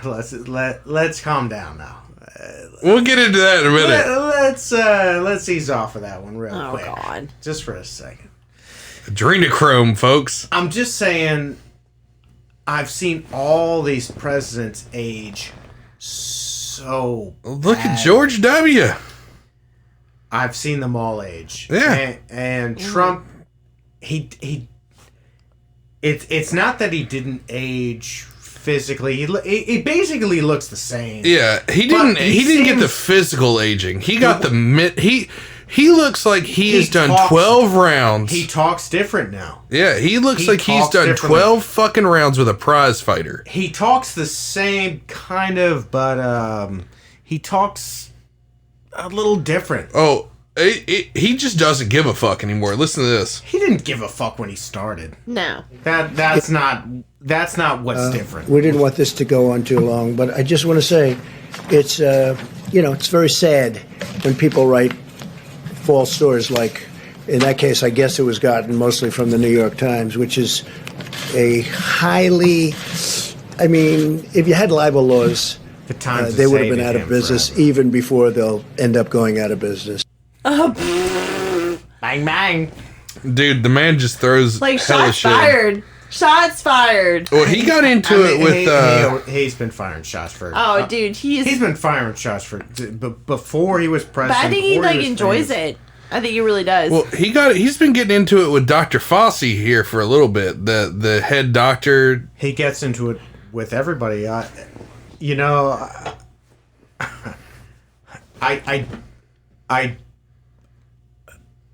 S3: Let's calm down now.
S1: We'll get into that in a minute.
S3: Let's ease off of that one real quick.
S2: Oh, God.
S3: Just for a second.
S1: Adrenochrome, folks.
S3: I'm just saying, I've seen all these presidents age so
S1: Look at George W.
S3: I've seen them all age.
S1: Yeah.
S3: And Trump, it's not that he didn't age physically. He basically looks the same.
S1: Yeah, he didn't get the physical aging. He got he looks like he has done 12 rounds.
S3: He talks different now.
S1: Yeah, he looks like he's done 12 fucking rounds with a prize fighter.
S3: He talks the same kind of, but he talks a little different.
S1: Oh, he just doesn't give a fuck anymore. Listen to this.
S3: He didn't give a fuck when he started.
S2: No.
S3: That's not what's different.
S11: We didn't want this to go on too long, but I just want to say it's it's very sad when people write false stories, like in that case I guess it was gotten mostly from the New York Times, which is a highly, if you had libel laws, they would have been out of business forever. Even before they'll end up going out of business.
S3: Bang bang.
S1: Dude, the man just throws
S2: shots fired. Shots fired.
S1: Well, he got into it with
S3: he's been firing shots for
S2: dude,
S3: he's been firing shots for before he was president.
S2: But I think he enjoys it. I think he really does.
S1: Well, he's been getting into it with Dr. Fossey here for a little bit. The head doctor.
S3: He gets into it with everybody.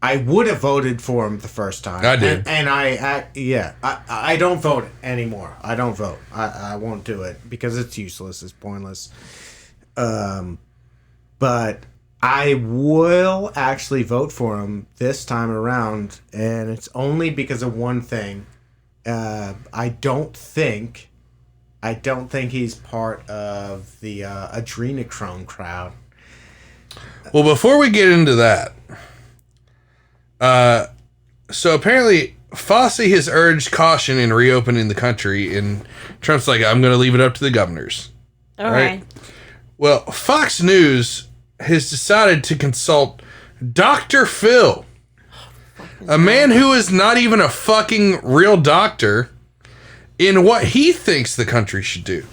S3: I would have voted for him the first time.
S1: I did.
S3: And I don't vote anymore. I don't vote. I won't do it because it's useless. It's pointless. But I will actually vote for him this time around, and it's only because of one thing. I don't think I don't think he's part of the adrenochrome crowd.
S1: Well, before we get into that, so apparently Fossey has urged caution in reopening the country, and Trump's like, I'm going to leave it up to the governors.
S2: Okay. Right?
S1: Well, Fox News has decided to consult Dr. Phil, a man who is not even a fucking real doctor, in what he thinks the country should do.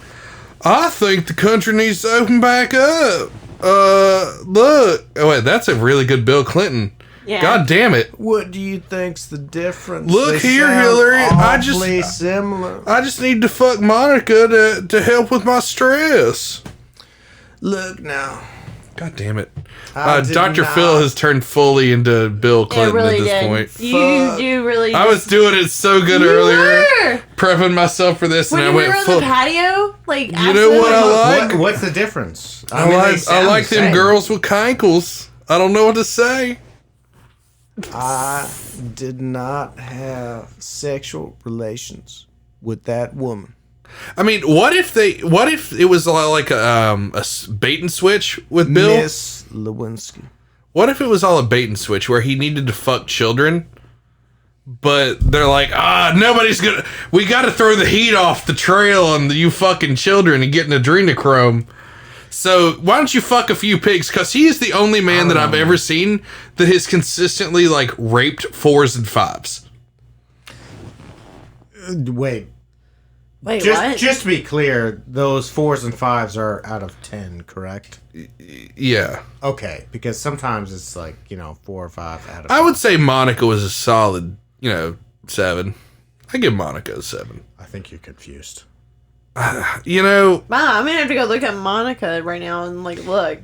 S1: I think the country needs to open back up. Look. Oh, wait, that's a really good Bill Clinton. Yeah. God damn it.
S3: What do you think's the difference?
S1: Look here, Hillary. I just need to fuck Monica to help with my stress.
S3: Look now.
S1: God damn it. Dr. Phil has turned fully into Bill Clinton at this point.
S2: You do really.
S1: I was doing it so good earlier. Prepping myself for this,
S2: when
S1: and I
S2: went
S1: full.
S2: On the like, like,
S1: you know what I like?
S3: What's the difference?
S1: I like them girls with cankles. I don't know what to say.
S3: I did not have sexual relations with that woman.
S1: I mean, what if it was like a bait and switch with Bill?
S3: Miss Lewinsky.
S1: What if it was all a bait and switch where he needed to fuck children, but they're like, we got to throw the heat off the trail on you fucking children and get an adrenochrome. So why don't you fuck a few pigs? Because he is the only man that I've ever seen that has consistently like raped 4s and 5s.
S3: Wait,
S2: what?
S3: Just to be clear, those 4s and 5s are out of 10, correct?
S1: Yeah.
S3: Okay, because sometimes it's like, 4 or 5 out of 10.
S1: I would say Monica was a solid, 7. I give Monica a 7.
S3: I think you're confused.
S2: Wow, I'm gonna have to go look at Monica right now and look.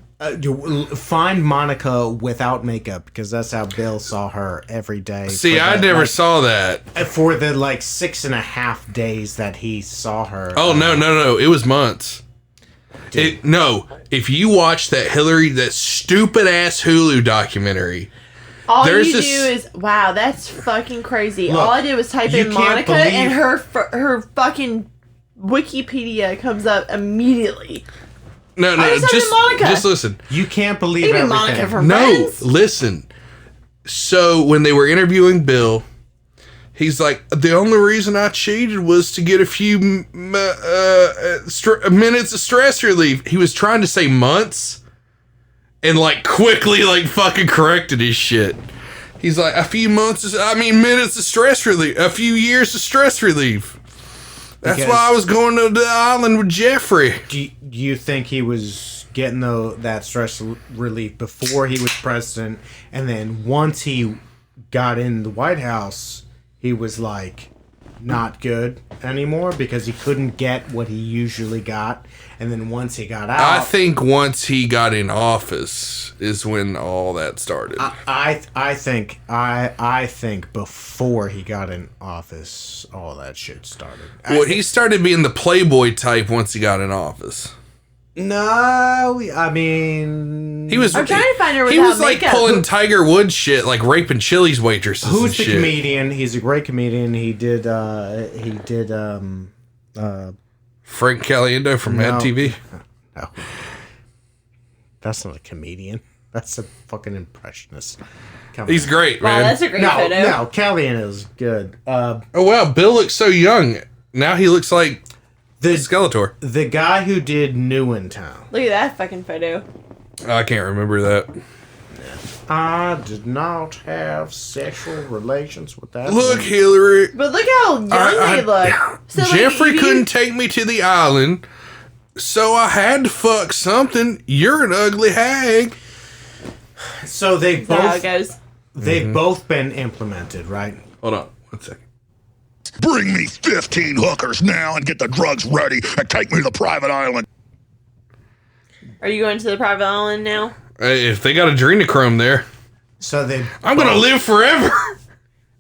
S3: Find Monica without makeup, because that's how Bill saw her every day.
S1: See, I never saw that.
S3: For the 6.5 days that he saw her.
S1: Oh, no. It was months. If you watch that stupid ass Hulu documentary.
S2: All you do is, wow, that's fucking crazy.
S3: Look,
S2: all I did was type in Monica and her fucking Wikipedia comes up immediately.
S1: No, just listen.
S3: You can't believe
S2: Even
S3: everything.
S2: Monica from Friends.
S1: Listen. So when they were interviewing Bill, he's like, the only reason I cheated was to get a few minutes of stress relief. He was trying to say months and quickly fucking corrected his shit. He's like, minutes of stress relief. A few years of stress relief. That's why I was going to the island with Jeffrey.
S3: Do you think he was getting that stress relief before he was president, and then once he got in the White House, he was not good anymore because he couldn't get what he usually got, and then once he got out,
S1: I think once he got in office is when all that started.
S3: I think before he got in office, all that shit started.
S1: Well, he started being the playboy type once he got in office.
S3: No, I mean,
S1: he was.
S2: I'm trying to find her without
S1: He was
S2: makeup.
S1: pulling Tiger Woods shit, raping Chili's waitresses.
S3: Who's the
S1: shit.
S3: comedian? He's a great comedian. He did.
S1: Frank Caliendo from Mad TV.
S3: No, that's not a comedian. That's a fucking impressionist.
S1: He's great, man.
S2: Wow, that's a great photo.
S3: No, Caliendo is good.
S1: Oh wow, Bill looks so young. Now he looks like the Skeletor.
S3: The guy who did New in Town.
S2: Look at that fucking photo.
S1: I can't remember that.
S3: I did not have sexual relations with that.
S1: Look, Hillary.
S2: But look how young they look. So,
S1: Jeffrey couldn't take me to the island, so I had to fuck something. You're an ugly hag.
S3: So they
S2: how
S3: both
S2: it goes.
S3: They've both been implemented, right?
S1: Hold on, 1 second.
S18: Bring me 15 hookers now and get the drugs ready and take me to the private island.
S2: Are you going to the private island now?
S1: If they got adrenochrome there,
S3: so
S1: I'm gonna live forever.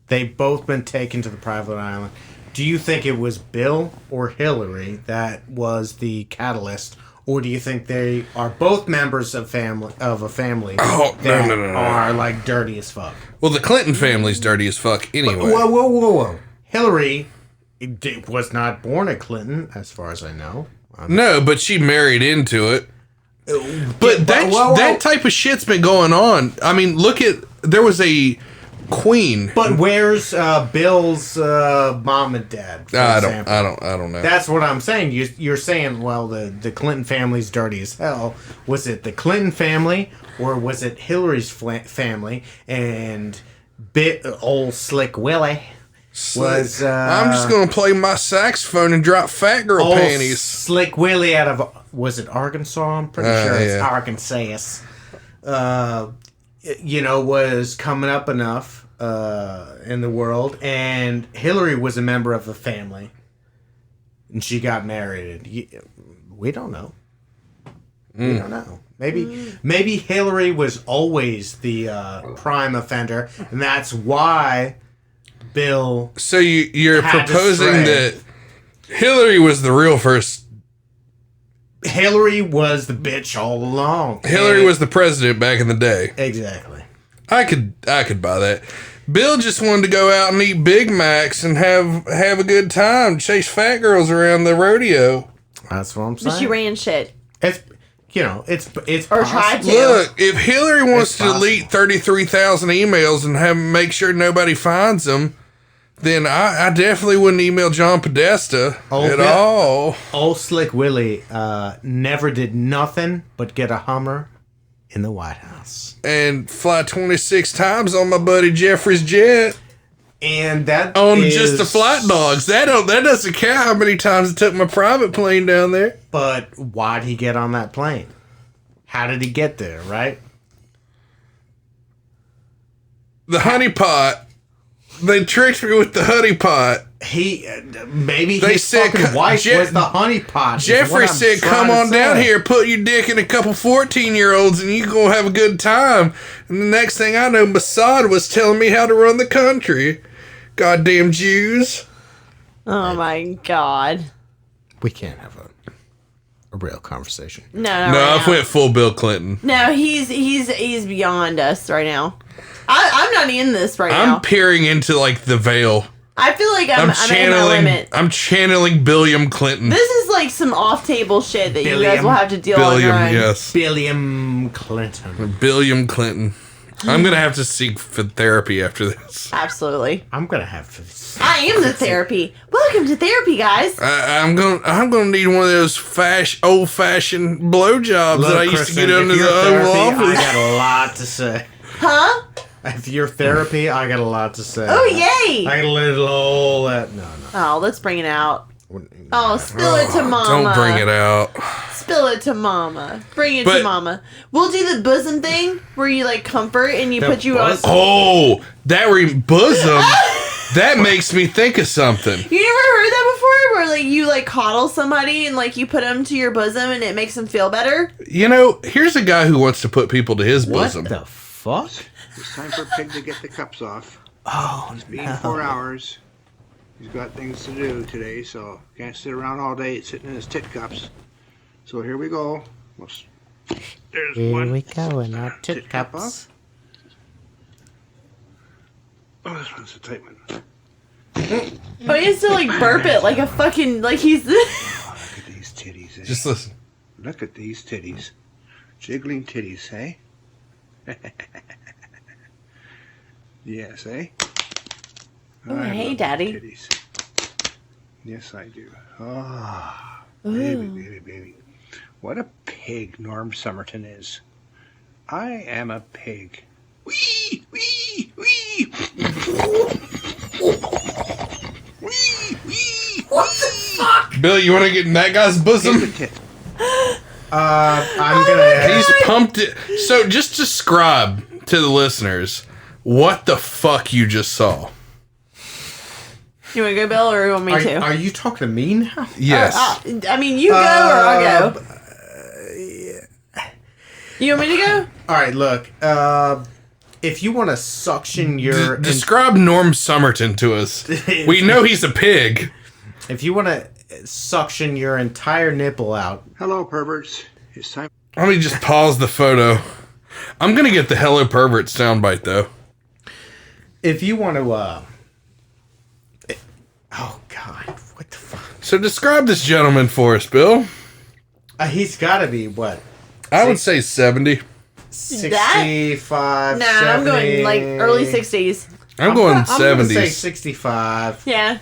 S3: They've both been taken to the private island. Do you think it was Bill or Hillary that was the catalyst, or do you think they are both members of a family that are dirty as fuck?
S1: Well, the Clinton family's dirty as fuck anyway.
S3: Whoa! Hillary was not born a Clinton, as far as I know.
S1: No, but she married into it. But that type of shit's been going on. I mean, there was a queen.
S3: But where's Bill's mom and dad?
S1: I don't know.
S3: That's what I'm saying. You're saying, well, the Clinton family's dirty as hell. Was it the Clinton family or was it Hillary's family? And old Slick Willie was.
S1: I'm just gonna play my saxophone and drop fat girl panties.
S3: Slick Willie out of, was it Arkansas? I'm pretty sure it's Arkansas. Was coming up enough in the world, and Hillary was a member of a family, and she got married. We don't know. We don't know. Maybe Hillary was always the prime offender, and that's why Bill.
S1: So you're proposing that Hillary was the real first.
S3: Hillary was the bitch all along.
S1: Hillary was the president back in the day.
S3: Exactly.
S1: I could buy that. Bill just wanted to go out and eat Big Macs and have a good time, chase fat girls around the rodeo.
S3: That's what I'm saying.
S2: But she ran shit.
S3: It's
S2: or tried to.
S1: Look, if Hillary wants to delete 33,000 emails and make sure nobody finds them, then I definitely wouldn't email John Podesta at all.
S3: Old Slick Willie never did nothing but get a Hummer in the White House.
S1: And fly 26 times on my buddy Jeffrey's jet.
S3: And that
S1: just the flight dogs. That doesn't count how many times it took my private plane down there.
S3: But why'd he get on that plane? How did he get there, right?
S1: The honeypot. They tricked me with the honeypot.
S3: His fucking wife was the honeypot.
S1: Jeffrey said, "Come on down here, put your dick in a couple 14-year-olds, and you gonna have a good time." And the next thing I know, Mossad was telling me how to run the country. Goddamn Jews!
S2: Oh my god!
S3: We can't have a real conversation.
S2: No,
S1: I went full Bill Clinton.
S2: No, he's beyond us right now. I'm not in this right now.
S1: I'm peering into like the veil.
S2: I feel like I'm at my limit.
S1: I'm channeling Billiam Clinton.
S2: This is like some off-table shit that you guys will have to deal with.
S3: Billiam Clinton.
S1: Billiam Clinton. I'm gonna have to seek for therapy after this.
S2: Absolutely.
S3: I'm gonna have to.
S2: I am the therapy. Welcome to therapy, guys.
S1: I'm gonna need one of those old-fashioned blowjobs that I used to get under the Oval Office.
S3: I got a lot to say.
S2: Huh?
S3: If you're therapy, I got a lot to say.
S2: Oh, yay!
S3: I got a little no.
S2: Oh, let's bring it out. Oh, spill it to mama.
S1: Don't bring it out.
S2: Spill it to mama. Bring it to mama. We'll do the bosom thing where you like comfort and you put you on.
S1: Oh, bosom. That makes me think of something.
S2: You never heard that before? Where like you like coddle somebody and like you put them to your bosom and it makes them feel better?
S1: Here's a guy who wants to put people to his bosom.
S3: What the fuck?
S19: It's time for Pig to get the cups off.
S3: Oh,
S19: it's been 4 hours. He's got things to do today, so can't sit around all day sitting in his tit cups. So here we go. There's one.
S3: We go in our tit cups.
S19: Oh, this one's a tight one.
S2: Oh, he has to like burp it like a fucking like he's.
S19: Look at these titties. Eh?
S1: Just listen.
S19: Look at these titties, jiggling titties, eh? Yes, eh?
S2: Oh, hey, Daddy.
S19: Titties. Yes, I do. Ah, baby. What a pig Norm Somerton is. I am a pig. Wee, wee, wee.
S2: What the fuck?
S1: Bill, you want to get in that guy's bosom?
S3: I'm gonna.
S1: He's pumped it. So just describe to the listeners what the fuck you just saw.
S2: You want to go, Bill, or you want me to?
S3: Are you talking to me now?
S1: Yes.
S2: I mean, you go or I'll go. You want me to go?
S3: All right, look. If you want to suction your...
S1: Describe Norm Somerton to us. We know he's a pig.
S3: If you want to suction your entire nipple out...
S19: Hello, perverts. It's time...
S1: Let me just pause the photo. I'm going to get the Hello Pervert soundbite, though.
S3: If you want to... oh, God.
S1: So describe this gentleman for us, Bill.
S3: He's got to be, what?
S1: I would say 70.
S3: 65,
S2: Nah,
S3: 70.
S2: I'm going like early 60s.
S1: I'm going
S3: I'm
S1: 70s.
S3: going to say 65.
S2: Yeah.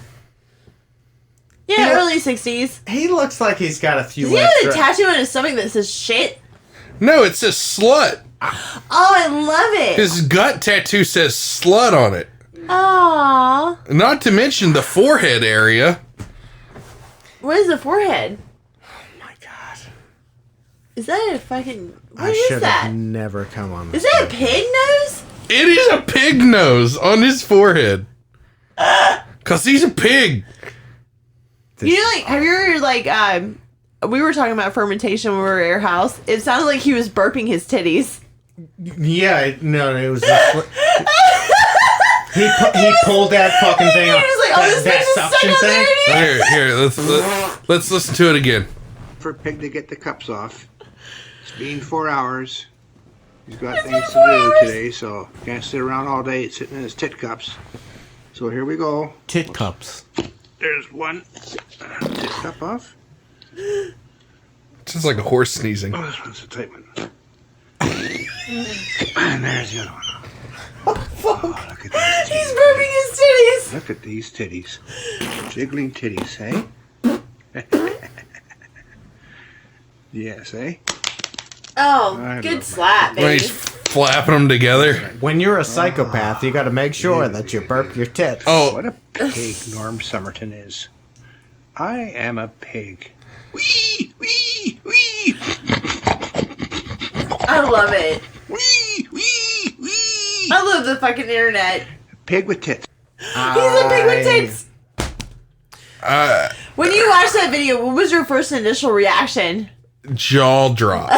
S2: Yeah, early 60s.
S3: He looks like he's got a few
S2: Does he have a
S3: extra.
S2: tattoo on his stomach that says shit?
S1: No, it says slut.
S2: Oh, I love it.
S1: His gut tattoo says slut on it.
S2: Aww.
S1: Not to mention the forehead area.
S2: What is the forehead?
S3: Oh my god.
S2: Is that a fucking... What
S3: I
S2: is
S3: should
S2: that?
S3: have never come on
S2: Is
S3: this.
S2: that a pig nose?
S1: It is a pig nose on his forehead. Because he's a pig.
S2: You know, like, have you ever, like, we were talking about fermentation when we were at your house. It sounded like he was burping his titties.
S3: Yeah, no, it was just... he pulled that fucking thing off.
S2: He was like, oh, this
S3: that
S2: thing's
S3: suction
S2: stuck on
S3: thing.
S2: there.
S1: Here, let's listen to it again.
S19: For a pig to get the cups off. It's been 4 hours. He's got things to do today, so can't sit around all day sitting in his tit cups. So here we go.
S3: Tit cups.
S19: There's one tit cup off.
S1: Just like a horse sneezing.
S19: Oh, this one's a tight one. And there's the other one. Oh, look at these titties.
S2: He's burping his titties.
S19: Look at these titties. Jiggling titties, eh? Yes, eh?
S2: Oh, good slap,
S1: When
S2: baby.
S1: he's flapping them together.
S3: When you're a psychopath, you got to make sure that you burp your tits.
S1: Oh.
S19: What a pig Norm Somerton is. I am a pig. Wee, wee, wee.
S2: I love it.
S19: Wee, wee, wee.
S2: I love the fucking internet.
S19: Pig with tits.
S2: He's a pig with tits. When you watched that video, what was your first initial reaction?
S1: Jaw drop.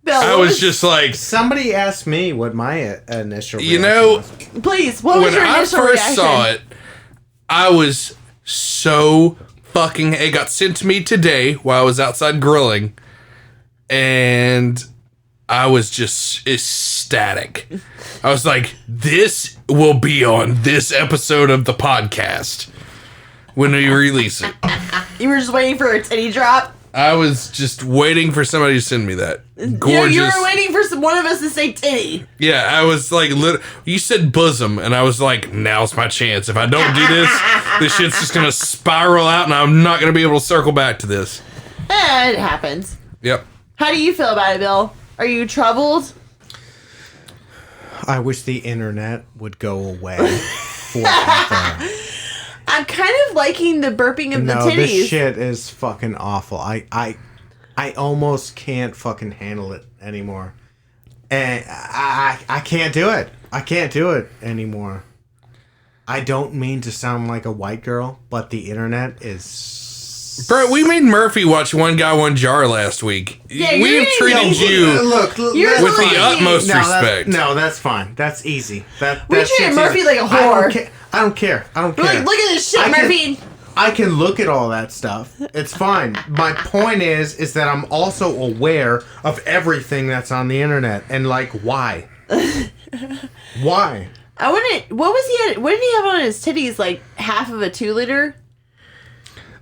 S2: Bill,
S1: I was just like...
S3: Somebody asked me what my initial
S1: You
S3: reaction
S1: know...
S3: was.
S2: Please, what was
S1: when
S2: your
S1: I
S2: initial
S1: first
S2: reaction?
S1: saw it, I was so fucking... It got sent to me today while I was outside grilling. And I was just ecstatic. I was like, this will be on this episode of the podcast when we release it.
S2: You were just waiting for a titty drop?
S1: I was just waiting for somebody to send me that. Gorgeous.
S2: Yeah, you were waiting for one of us to say titty.
S1: Yeah, I was like, you said bosom, and I was like, now's my chance. If I don't do this shit's just gonna spiral out, and I'm not gonna be able to circle back to this.
S2: It happens.
S1: Yep.
S2: How do you feel about it, Bill? Are you troubled?
S3: I wish the internet would go away forever.
S2: I'm kind of liking the burping of the
S3: No,
S2: titties.
S3: this shit is fucking awful. I almost can't fucking handle it anymore. And I can't do it. I can't do it anymore. I don't mean to sound like a white girl, but the internet is...
S1: Bro, we made Murphy watch One Guy, One Jar last week.
S2: Yeah,
S1: we have treated you
S3: Look,
S1: with the utmost respect.
S3: No, that's fine. That's easy.
S2: We treated Murphy like a whore.
S3: I don't care.
S2: We're like, look at this shit, Murphy.
S3: I can look at all that stuff. It's fine. My point is that I'm also aware of everything that's on the internet and like why? Why?
S2: I wouldn't. What was he? What did he have on his titties? Like half of a 2-liter?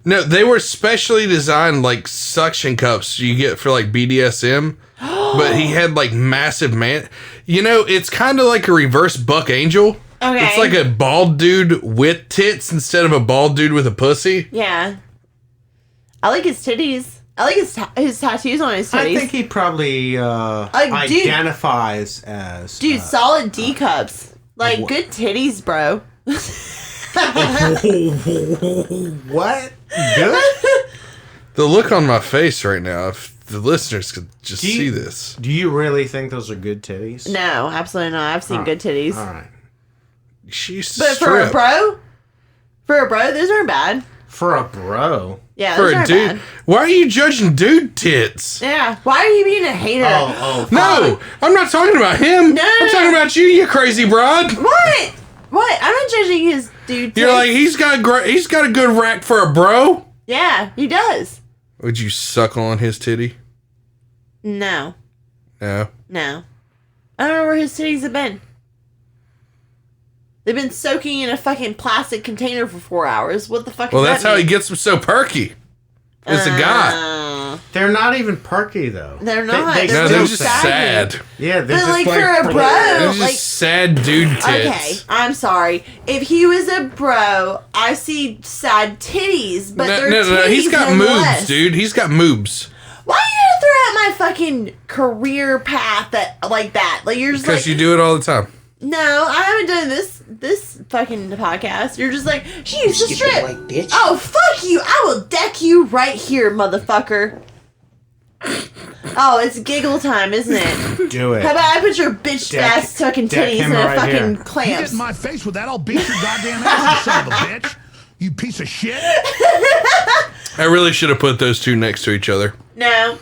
S1: No, they were specially designed like suction cups you get for like BDSM. But he had like massive You know, it's kind of like a reverse Buck Angel.
S2: Okay.
S1: It's like a bald dude with tits instead of a bald dude with a pussy.
S2: Yeah. I like his titties. I like his tattoos on his titties.
S3: I think he probably identifies as...
S2: Dude, solid D cups. Like, good titties, bro.
S3: What? Good?
S1: The look on my face right now, if the listeners could just see this.
S3: Do you really think those are good titties?
S2: No, absolutely not. I've seen good titties.
S3: All right.
S1: She's
S2: But for a bro, those aren't bad.
S3: For a bro?
S2: Yeah,
S1: for
S2: those
S1: a
S2: aren't
S1: dude.
S2: bad.
S1: Why are you judging dude tits?
S2: Yeah, why are you being a hater?
S1: No, I'm not talking about him.
S2: No.
S1: I'm talking about you, you crazy broad.
S2: What? What? I'm not judging his dude tits.
S1: You're like, he's got a good rack for a bro.
S2: Yeah, he does.
S1: Would you suckle on his titty?
S2: No.
S1: No.
S2: No. I don't know where his titties have been. They've been soaking in a fucking plastic container for 4 hours. What the fuck?
S1: Well,
S2: does
S1: that's
S2: that
S1: how
S2: mean?
S1: he gets them so perky. It's a guy.
S3: They're not even perky though.
S2: They're not.
S3: They
S2: They're
S1: they're
S2: just
S1: just sad.
S3: Yeah, they're
S2: But
S3: just
S2: like for a bro,
S1: They're just
S2: like
S1: sad dude tits.
S2: okay, I'm sorry. If he was a bro, I see sad titties, but they're titties.
S1: He's got
S2: nonetheless.
S1: moobs, dude. He's got moobs.
S2: Why are you gonna throw out my fucking career path like that? Like you're just
S1: Because
S2: like
S1: you do it all the time.
S2: no, I haven't done this fucking podcast. You're just like she used to strip.
S7: White bitch.
S2: Oh fuck you! I will deck you right here, motherfucker. Oh, it's giggle time, isn't it?
S3: Do it.
S2: How about I put your bitch ass fucking
S3: deck
S2: titties
S3: him
S2: in a
S3: right
S2: fucking
S3: here.
S18: You get
S2: clamps?
S18: in my face with that, I'll beat your goddamn ass, you son of a bitch. You piece of shit.
S1: I really should have put those two next to each other.
S2: No.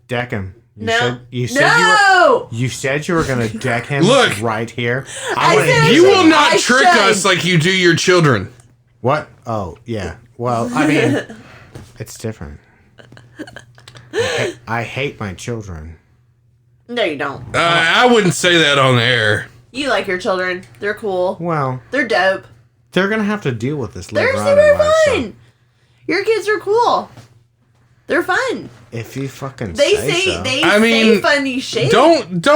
S3: Deck him.
S2: No.
S3: You said
S2: No!
S3: you said you were gonna deck him.
S1: Look.
S3: right here.
S2: I
S3: wanna
S2: said-
S3: hear
S1: You
S3: it.
S1: will not
S2: I
S1: trick
S2: should.
S1: us like you do your children.
S3: What? Oh yeah. Well, I mean, it's different. I hate my children.
S2: No, you don't.
S1: I wouldn't say that on air.
S2: You like your children. They're cool.
S3: Well,
S2: They're dope.
S3: they're gonna have to deal with this
S2: They're
S3: later on
S2: super
S3: in life. so
S2: fun. Your kids are cool. They're fun.
S3: if you fucking
S2: They
S3: say
S2: say
S3: so.
S2: they
S1: I
S2: say
S1: mean,
S2: funny shit.
S1: Don't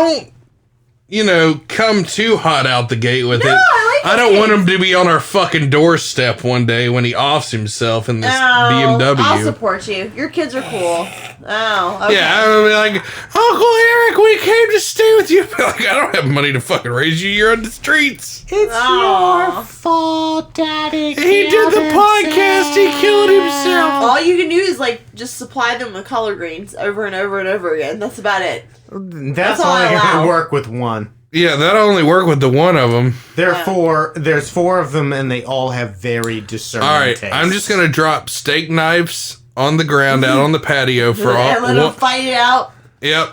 S1: come too hot out the gate with
S2: No,
S1: it.
S2: I like
S1: I don't
S2: those
S1: want
S2: kids.
S1: him to be on our fucking doorstep one day when he offs himself in this
S2: No,
S1: BMW.
S2: I'll support you. Your kids are cool. Oh, okay.
S1: Yeah, I'm gonna be like, Uncle Eric, we came to stay with you. But like, I don't have money to fucking raise you. You're on the streets.
S3: It's your fault, Daddy.
S1: He did the podcast. He killed himself.
S2: All you can do is like just supply them with collard greens over and over and over again. That's about it.
S3: That's
S2: all I
S3: only
S2: allow.
S3: gonna work with one.
S1: Yeah, that'll only work with the one of them.
S2: Yeah.
S3: There's four of them, and they all have very discerning
S1: All right,
S3: tastes.
S1: I'm just gonna drop steak knives on the ground out on the patio for all.
S2: And let them fight it out.
S1: Yep,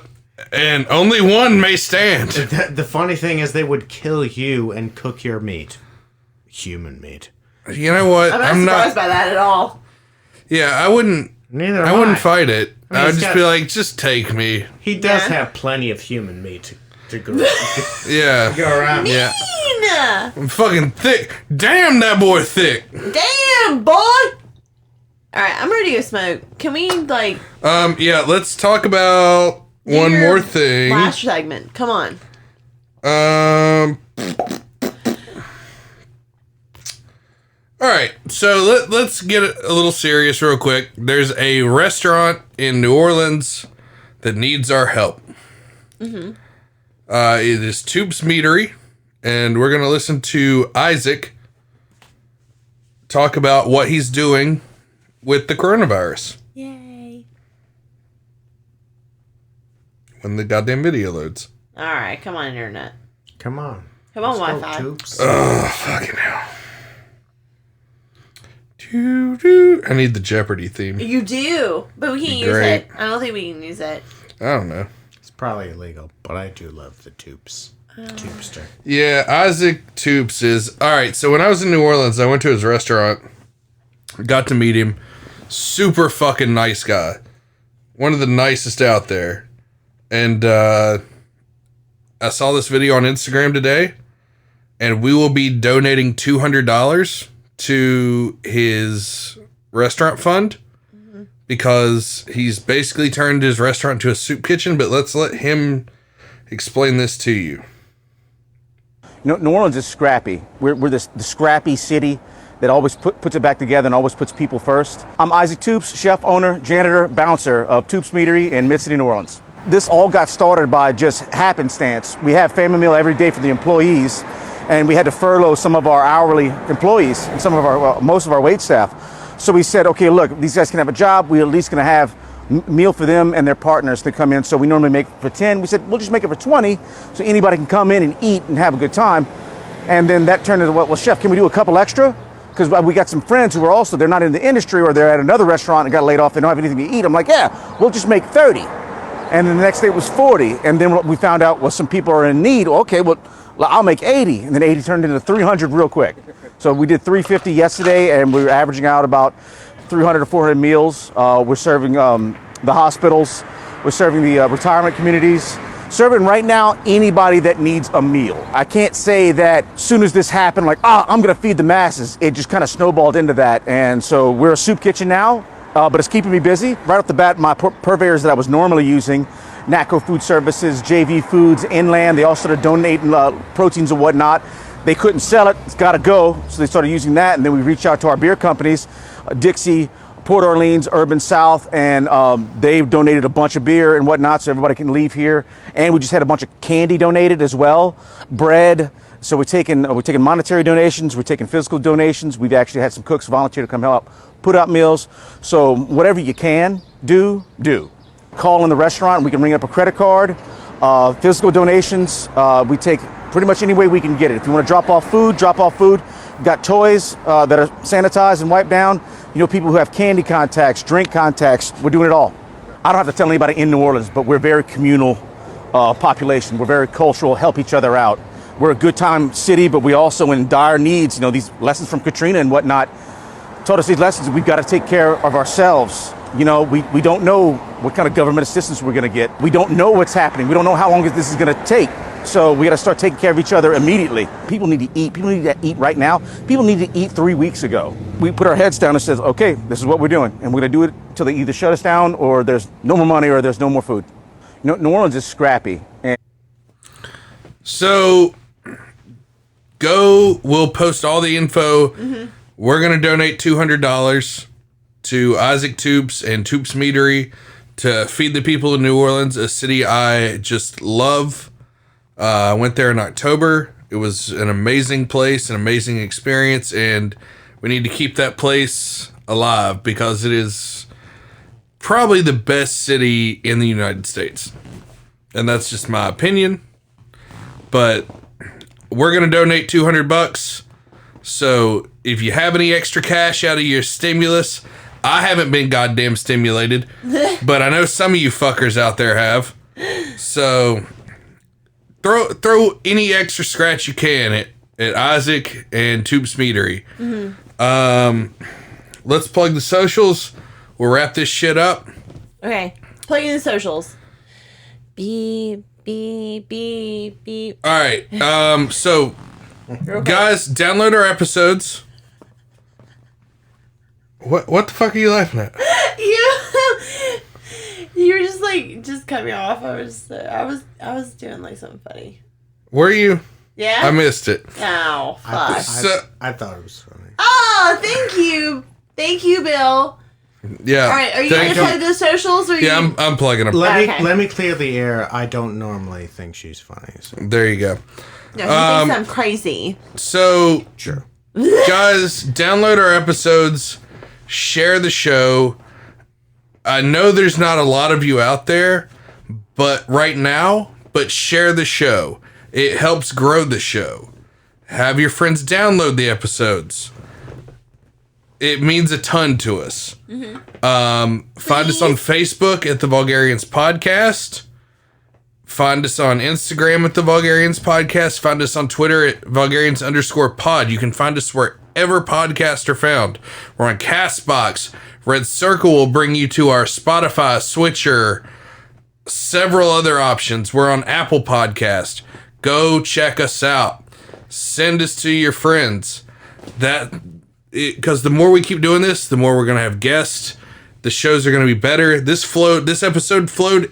S1: and only one may stand.
S3: The funny thing is, they would kill you and cook your meat, human meat.
S1: You know what?
S2: I'm not surprised by that at all.
S1: Yeah, I wouldn't.
S3: Neither.
S1: I wouldn't fight it.
S3: I mean,
S1: I would
S3: it's
S1: just
S3: got-
S1: be like, just take me.
S3: He does have plenty of human meat to go,
S1: Yeah.
S3: go around.
S1: Yeah.
S2: Mean.
S1: I'm fucking thick. Damn, that boy thick.
S2: Damn, boy. All right, I'm ready to go smoke. Can we like
S1: Yeah. Let's talk about one
S2: your
S1: more thing.
S2: last segment? Come on.
S1: All right, so let's get a little serious real quick. There's a restaurant in New Orleans that needs our help.
S2: Mm-hmm.
S1: It is Tubes Meadery, and we're going to listen to Isaac talk about what he's doing with the coronavirus.
S2: Yay.
S1: When the goddamn video loads.
S2: All right, come on, internet.
S3: Come on.
S2: Come on,
S3: Let's go,
S2: Wi-Fi.
S3: Tubes.
S1: Oh, fucking hell. Doo-doo. I need the Jeopardy theme.
S2: You do, but we can't use
S1: Great.
S2: it. I don't think we can use it.
S1: I don't know.
S3: It's probably illegal, but I do love the Tubes. Tubester.
S1: Yeah, Isaac Toops is... Alright, so when I was in New Orleans, I went to his restaurant. Got to meet him. Super fucking nice guy. One of the nicest out there. And I saw this video on Instagram today. And we will be donating $200 to his restaurant fund. Because he's basically turned his restaurant into a soup kitchen. But let's let him explain this to you.
S10: You know, New Orleans is scrappy. We're the scrappy city that always puts it back together and always puts people first. I'm Isaac Toops, chef, owner, janitor, bouncer of Toops Meadery in Mid-City, New Orleans. This all got started by just happenstance. We have family meal every day for the employees, and we had to furlough some of our hourly employees and some of our most of our wait staff. So we said, okay, look, these guys can have a job. We're at least going to have meal for them and their partners to come in. So we normally make it for 10. We said, we'll just make it for 20 so anybody can come in and eat and have a good time. And then that turned into, well, chef, can we do a couple extra? Because we got some friends who are also, they're not in the industry or they're at another restaurant and got laid off. They don't have anything to eat. I'm like, yeah, we'll just make 30. And then the next day it was 40. And then what we found out was some people are in need. Okay, well, I'll make 80. And then 80 turned into 300 real quick. So we did 350 yesterday, and we were averaging out about 300 to 400 meals. We're serving the hospitals. We're serving the retirement communities. serving right now anybody that needs a meal. I can't say that as soon as this happened, like, I'm gonna feed the masses. It just kind of snowballed into that. And so we're a soup kitchen now, but it's keeping me busy. Right off the bat, my purveyors that I was normally using, NACO Food Services, JV Foods, Inland, they all started donating proteins and whatnot. They couldn't sell it, it's gotta go. So they started using that, and then we reached out to our beer companies, Dixie, Port Orleans, Urban South, and they've donated a bunch of beer and whatnot so everybody can leave here. And we just had a bunch of candy donated as well, bread. So we're taking monetary donations, we're taking physical donations. We've actually had some cooks volunteer to come help put out meals. So whatever you can do. Call in the restaurant and we can ring up a credit card. Physical donations, we take pretty much any way we can get it. If you want to drop off food, drop off food. We've got toys that are sanitized and wiped down. You know, people who have candy contacts, drink contacts, we're doing it all. I don't have to tell anybody in New Orleans, but we're a very communal population. We're very cultural, help each other out. We're a good time city, but we also in dire needs. You know, these lessons from Katrina and whatnot taught us these lessons. We've got to take care of ourselves. You know, we don't know what kind of government assistance we're going to get. We don't know what's happening. We don't know how long this is going to take. So we got to start taking care of each other immediately. People need to eat. People need to eat right now. People need to eat 3 weeks ago. We put our heads down and says, okay, this is what we're doing. And we're going to do it until they either shut us down or there's no more money or there's no more food. You know, New Orleans is scrappy.
S1: So we'll post all the info. Mm-hmm. We're going to donate $200 to Isaac Toops and Toops Meadery to feed the people in New Orleans, a city I just love. I went there in October. It was an amazing place, an amazing experience, and we need to keep that place alive because it is probably the best city in the United States. And that's just my opinion. But we're going to donate $200. So if you have any extra cash out of your stimulus, I haven't been goddamn stimulated, but I know some of you fuckers out there have. So throw any extra scratch you can at Isaac and Toops Meadery. Mm-hmm. Let's plug the socials. We'll wrap this shit up.
S2: Okay. Plugging the socials. Beep, beep, beep, beep.
S1: All right. So, guys, download our episodes. What the fuck are you laughing at?
S2: You were just cut me off. I was doing like something funny.
S1: Were you?
S2: Yeah.
S1: I missed it.
S2: Oh, fuck.
S3: I thought it was funny.
S2: Oh, thank you, Bill.
S1: Yeah.
S2: All right. Are you gonna plug the socials? Or
S1: I'm plugging them.
S3: Let me clear the air. I don't normally think she's funny. So.
S1: There you go.
S2: No, he thinks I'm crazy.
S1: So,
S3: sure.
S1: Guys, download our episodes. Share the show. I know there's not a lot of you out there, but share the show. It helps grow the show. Have your friends download the episodes. It means a ton to us. Mm-hmm. Find us on Facebook at the Vulgarians Podcast. Find us on Instagram at the Vulgarians Podcast. Find us on Twitter at Vulgarians_pod. You can find us wherever podcasts are found. We're on CastBox. Red Circle will bring you to our Spotify, Switcher, several other options. We're on Apple Podcast. Go check us out. Send us to your friends. Because the more we keep doing this, the more we're going to have guests. The shows are going to be better. This episode flowed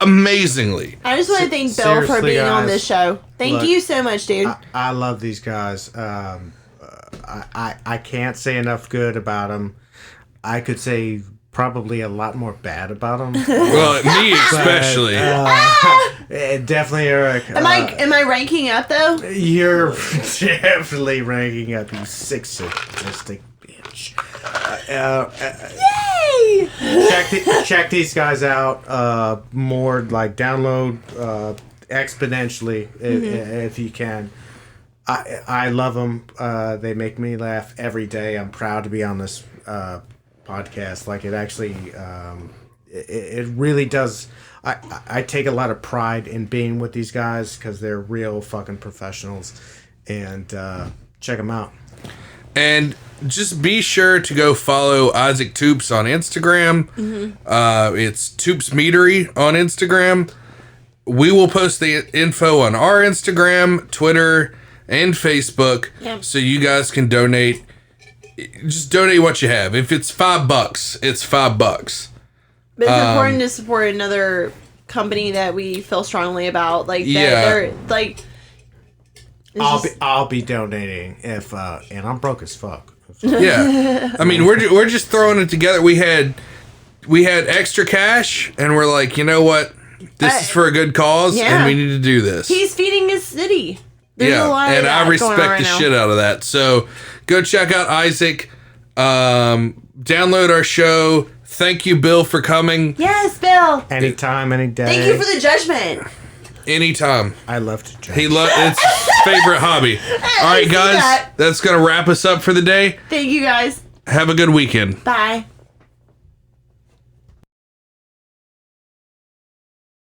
S1: amazingly.
S2: I just want to thank Bill for being on this show. Thank you so much, dude.
S3: I love these guys. I can't say enough good about them. I could say probably a lot more bad about them.
S1: Well, me especially.
S3: Definitely, Eric.
S2: Am I ranking up though?
S3: You're definitely ranking up, you sick sadistic bitch.
S2: Yay!
S3: Check these guys out. More like download exponentially if you can. I love them. They make me laugh every day. I'm proud to be on this podcast. Like, it actually it really does. I take a lot of pride in being with these guys because they're real fucking professionals. And check them out.
S1: And just be sure to go follow Isaac Toops on Instagram. Mm-hmm. It's Toops Meadery on Instagram. we will post the info on our Instagram, Twitter, and Facebook, so you guys can donate. Just donate what you have. If it's $5, it's $5.
S2: But it's important to support another company that we feel strongly about. Like, they're like.
S3: I'll be donating if and I'm broke as fuck.
S1: Yeah, I mean we're just throwing it together. We had extra cash, and we're like, you know what, this is for a good cause, and we need to do this.
S2: He's feeding his city. There's a lot
S1: and
S2: of
S1: I
S2: that
S1: respect
S2: going on
S1: the
S2: right now.
S1: shit out of that. So go check out Isaac. Download our show. Thank you, Bill, for coming.
S2: Yes, Bill.
S3: Anytime, any day.
S2: Thank you for the judgment.
S1: Anytime.
S3: I love to judge.
S1: It's his favorite hobby. All right, guys, that's gonna wrap us up for the day.
S2: Thank you, guys.
S1: Have a good weekend.
S2: Bye.